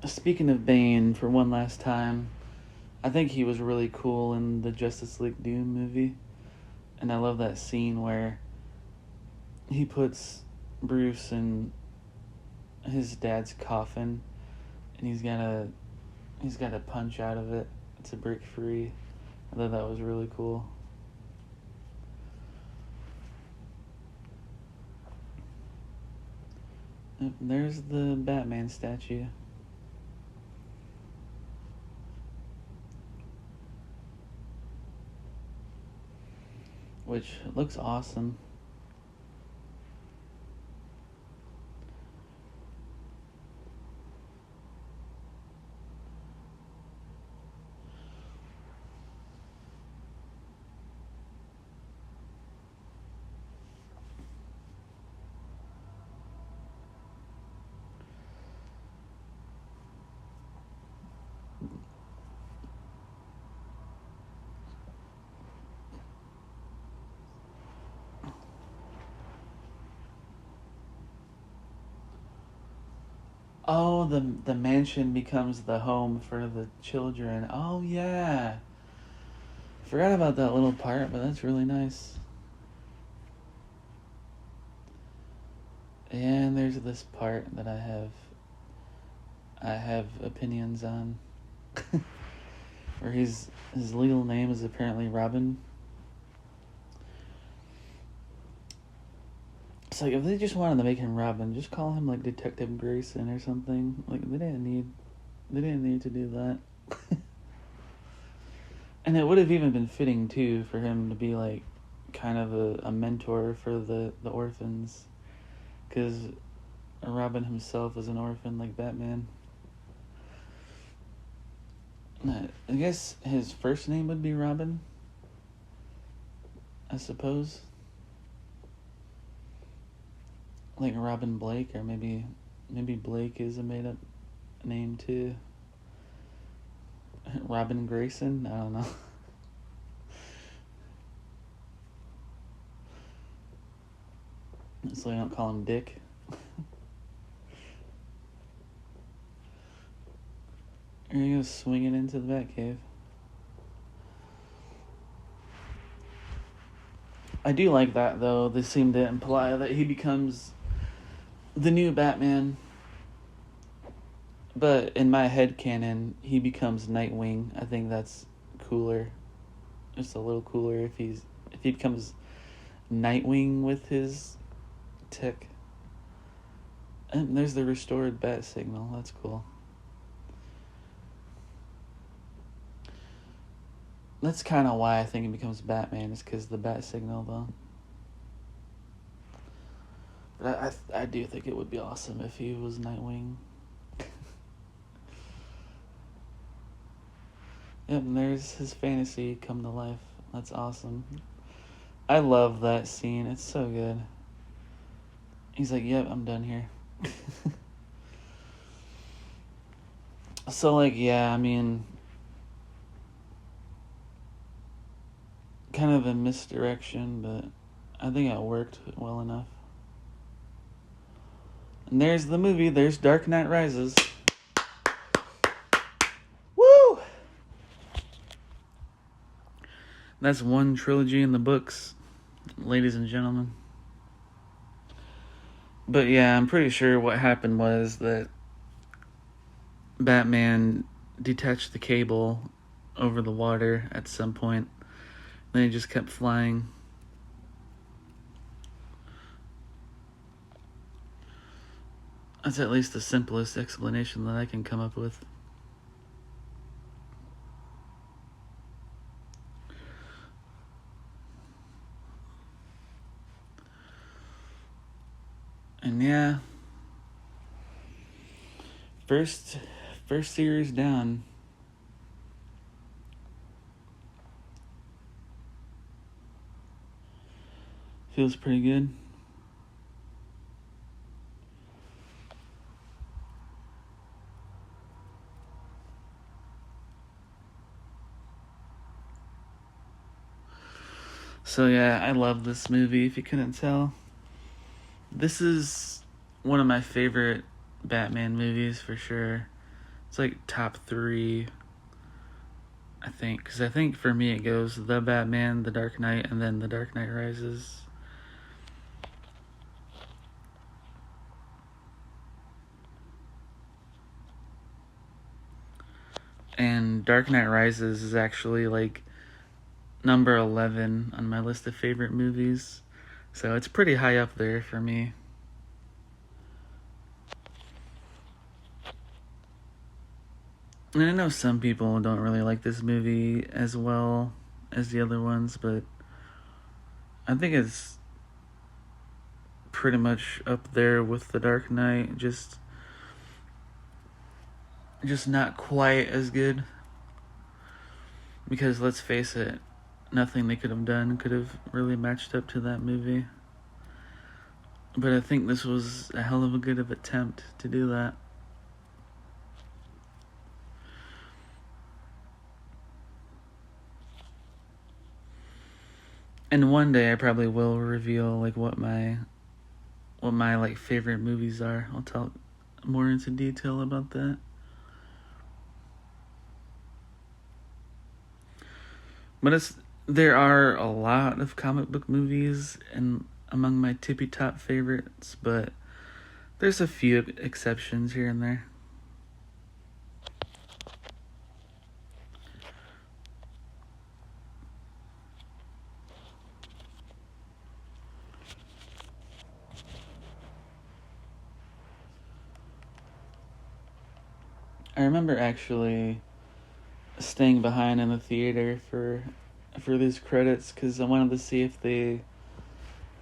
Speaking of Bane, for one last time, I think he was really cool in the Justice League Doom movie. And I love that scene where he puts Bruce in his dad's coffin and he's got to punch out of it to break free. I thought that was really cool. Yep, there's the Batman statue. Which looks awesome. Oh, the mansion becomes the home for the children. Oh yeah. Forgot about that little part, but that's really nice. And there's this part that I have opinions on. Where his legal name is apparently Robin. It's like, if they just wanted to make him Robin, just call him like Detective Grayson or something. Like they didn't need to do that. And it would have even been fitting too for him to be like kind of a mentor for the orphans, because Robin himself is an orphan like Batman. I guess his first name would be Robin, I suppose. Like Robin Blake, or maybe Blake is a made up name too. Robin Grayson? I don't know. So I don't call him Dick. Here he goes swinging into the Batcave. I do like that though. They seem to imply that he becomes the new Batman. But in my headcanon, he becomes Nightwing. I think that's cooler. Just a little cooler if he becomes Nightwing with his tech. And there's the restored bat signal. That's cool. That's kind of why I think he becomes Batman, is because the bat signal, though. But I do think it would be awesome if he was Nightwing. Yep, and there's his fantasy come to life. That's awesome. I love that scene. It's so good. He's like, yep, I'm done here. So, like, yeah, I mean, kind of a misdirection, but I think it worked well enough. And there's the movie. There's Dark Knight Rises. Woo! That's one trilogy in the books, ladies and gentlemen. But yeah, I'm pretty sure what happened was that Batman detached the cable over the water at some point. Then he just kept flying. That's at least the simplest explanation that I can come up with. And yeah, first series down. Feels pretty good. So yeah, I love this movie, if you couldn't tell. This is one of my favorite Batman movies for sure. It's like top 3, I think. Because I think for me it goes The Batman, The Dark Knight, and then The Dark Knight Rises. And Dark Knight Rises is actually like number 11 on my list of favorite movies. So it's pretty high up there for me. And I know some people don't really like this movie as well as the other ones, but I think it's pretty much up there with The Dark Knight. Just not quite as good. Because let's face it, nothing they could have done could have really matched up to that movie. But I think this was a hell of a good of attempt to do that. And one day I probably will reveal like what my like favorite movies are. I'll talk more into detail about that. But there are a lot of comic book movies and among my tippy top favorites, but there's a few exceptions here and there. I remember actually staying behind in the theater for these credits because I wanted to see if they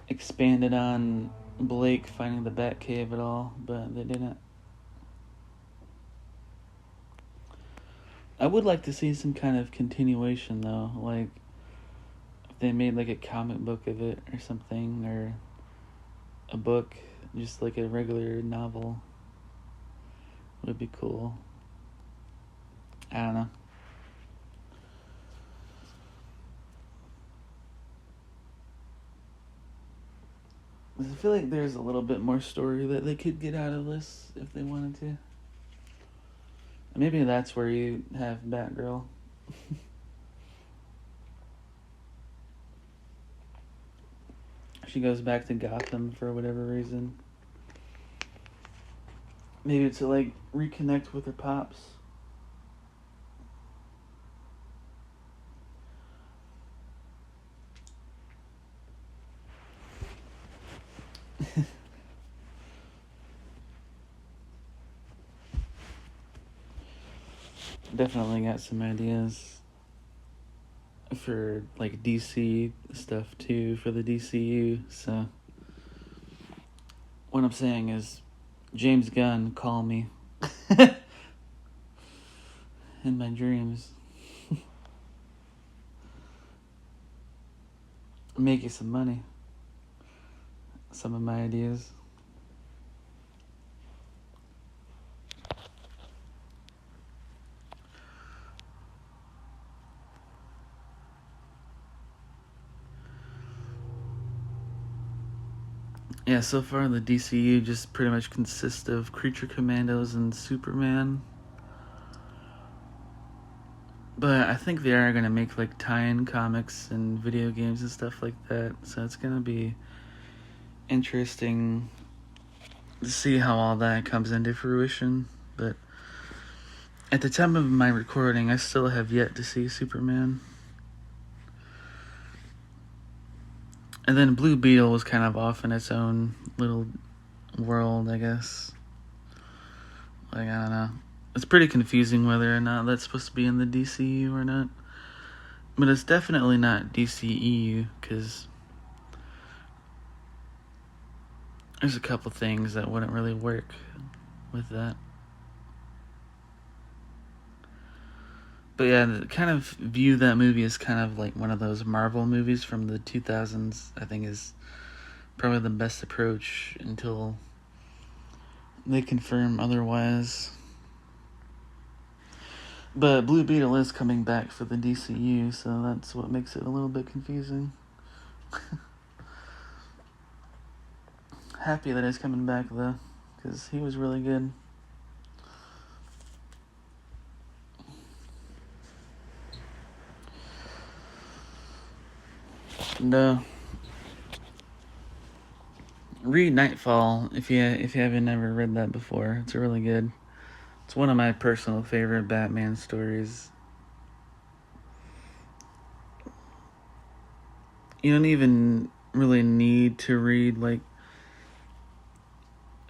expanded on Blake finding the Batcave at all, but they didn't. I would like to see some kind of continuation though, like if they made like a comic book of it or something, or a book, just like a regular novel. Would be cool. I don't know. I feel like there's a little bit more story that they could get out of this if they wanted to. Maybe that's where you have Batgirl. She goes back to Gotham for whatever reason. Maybe to like reconnect with her pops. Definitely got some ideas for like DC stuff too for the DCU. So what I'm saying is, James Gunn, call me in my dreams. Make you some money. Some of my ideas. Yeah, so far the DCU just pretty much consists of Creature Commandos and Superman. But I think they are going to make like tie-in comics and video games and stuff like that. So it's going to be interesting to see how all that comes into fruition. But at the time of my recording, I still have yet to see Superman. And then Blue Beetle was kind of off in its own little world, I guess. Like, I don't know. It's pretty confusing whether or not that's supposed to be in the DCU or not. But it's definitely not DCEU, because there's a couple things that wouldn't really work with that. But yeah, kind of view that movie as kind of like one of those Marvel movies from the 2000s. I think is probably the best approach until they confirm otherwise. But Blue Beetle is coming back for the DCU, so that's what makes it a little bit confusing. Happy that he's coming back though, because he was really good. And read Nightfall if you haven't ever read that before. It's really good. It's one of my personal favorite Batman stories. You don't even really need to read like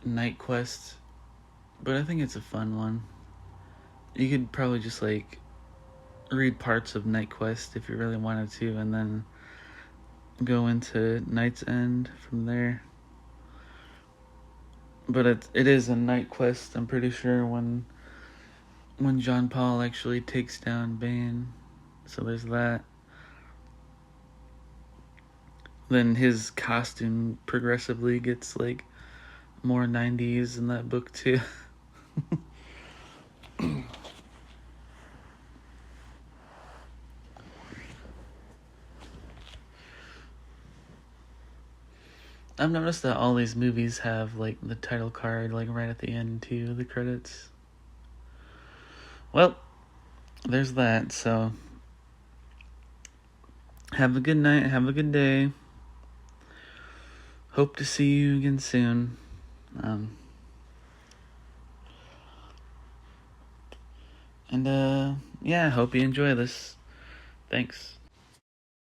Night Quest, but I think it's a fun one. You could probably just like read parts of Night Quest if you really wanted to, and then go into Night's End from there. But it is a Night Quest, I'm pretty sure, when John Paul actually takes down Bane. So there's that. Then his costume progressively gets like more 90s in that book too. I've noticed that all these movies have like the title card like right at the end too, the credits. Well, there's that. So have a good night, have a good day. Hope to see you again soon. And yeah, hope you enjoy this. Thanks.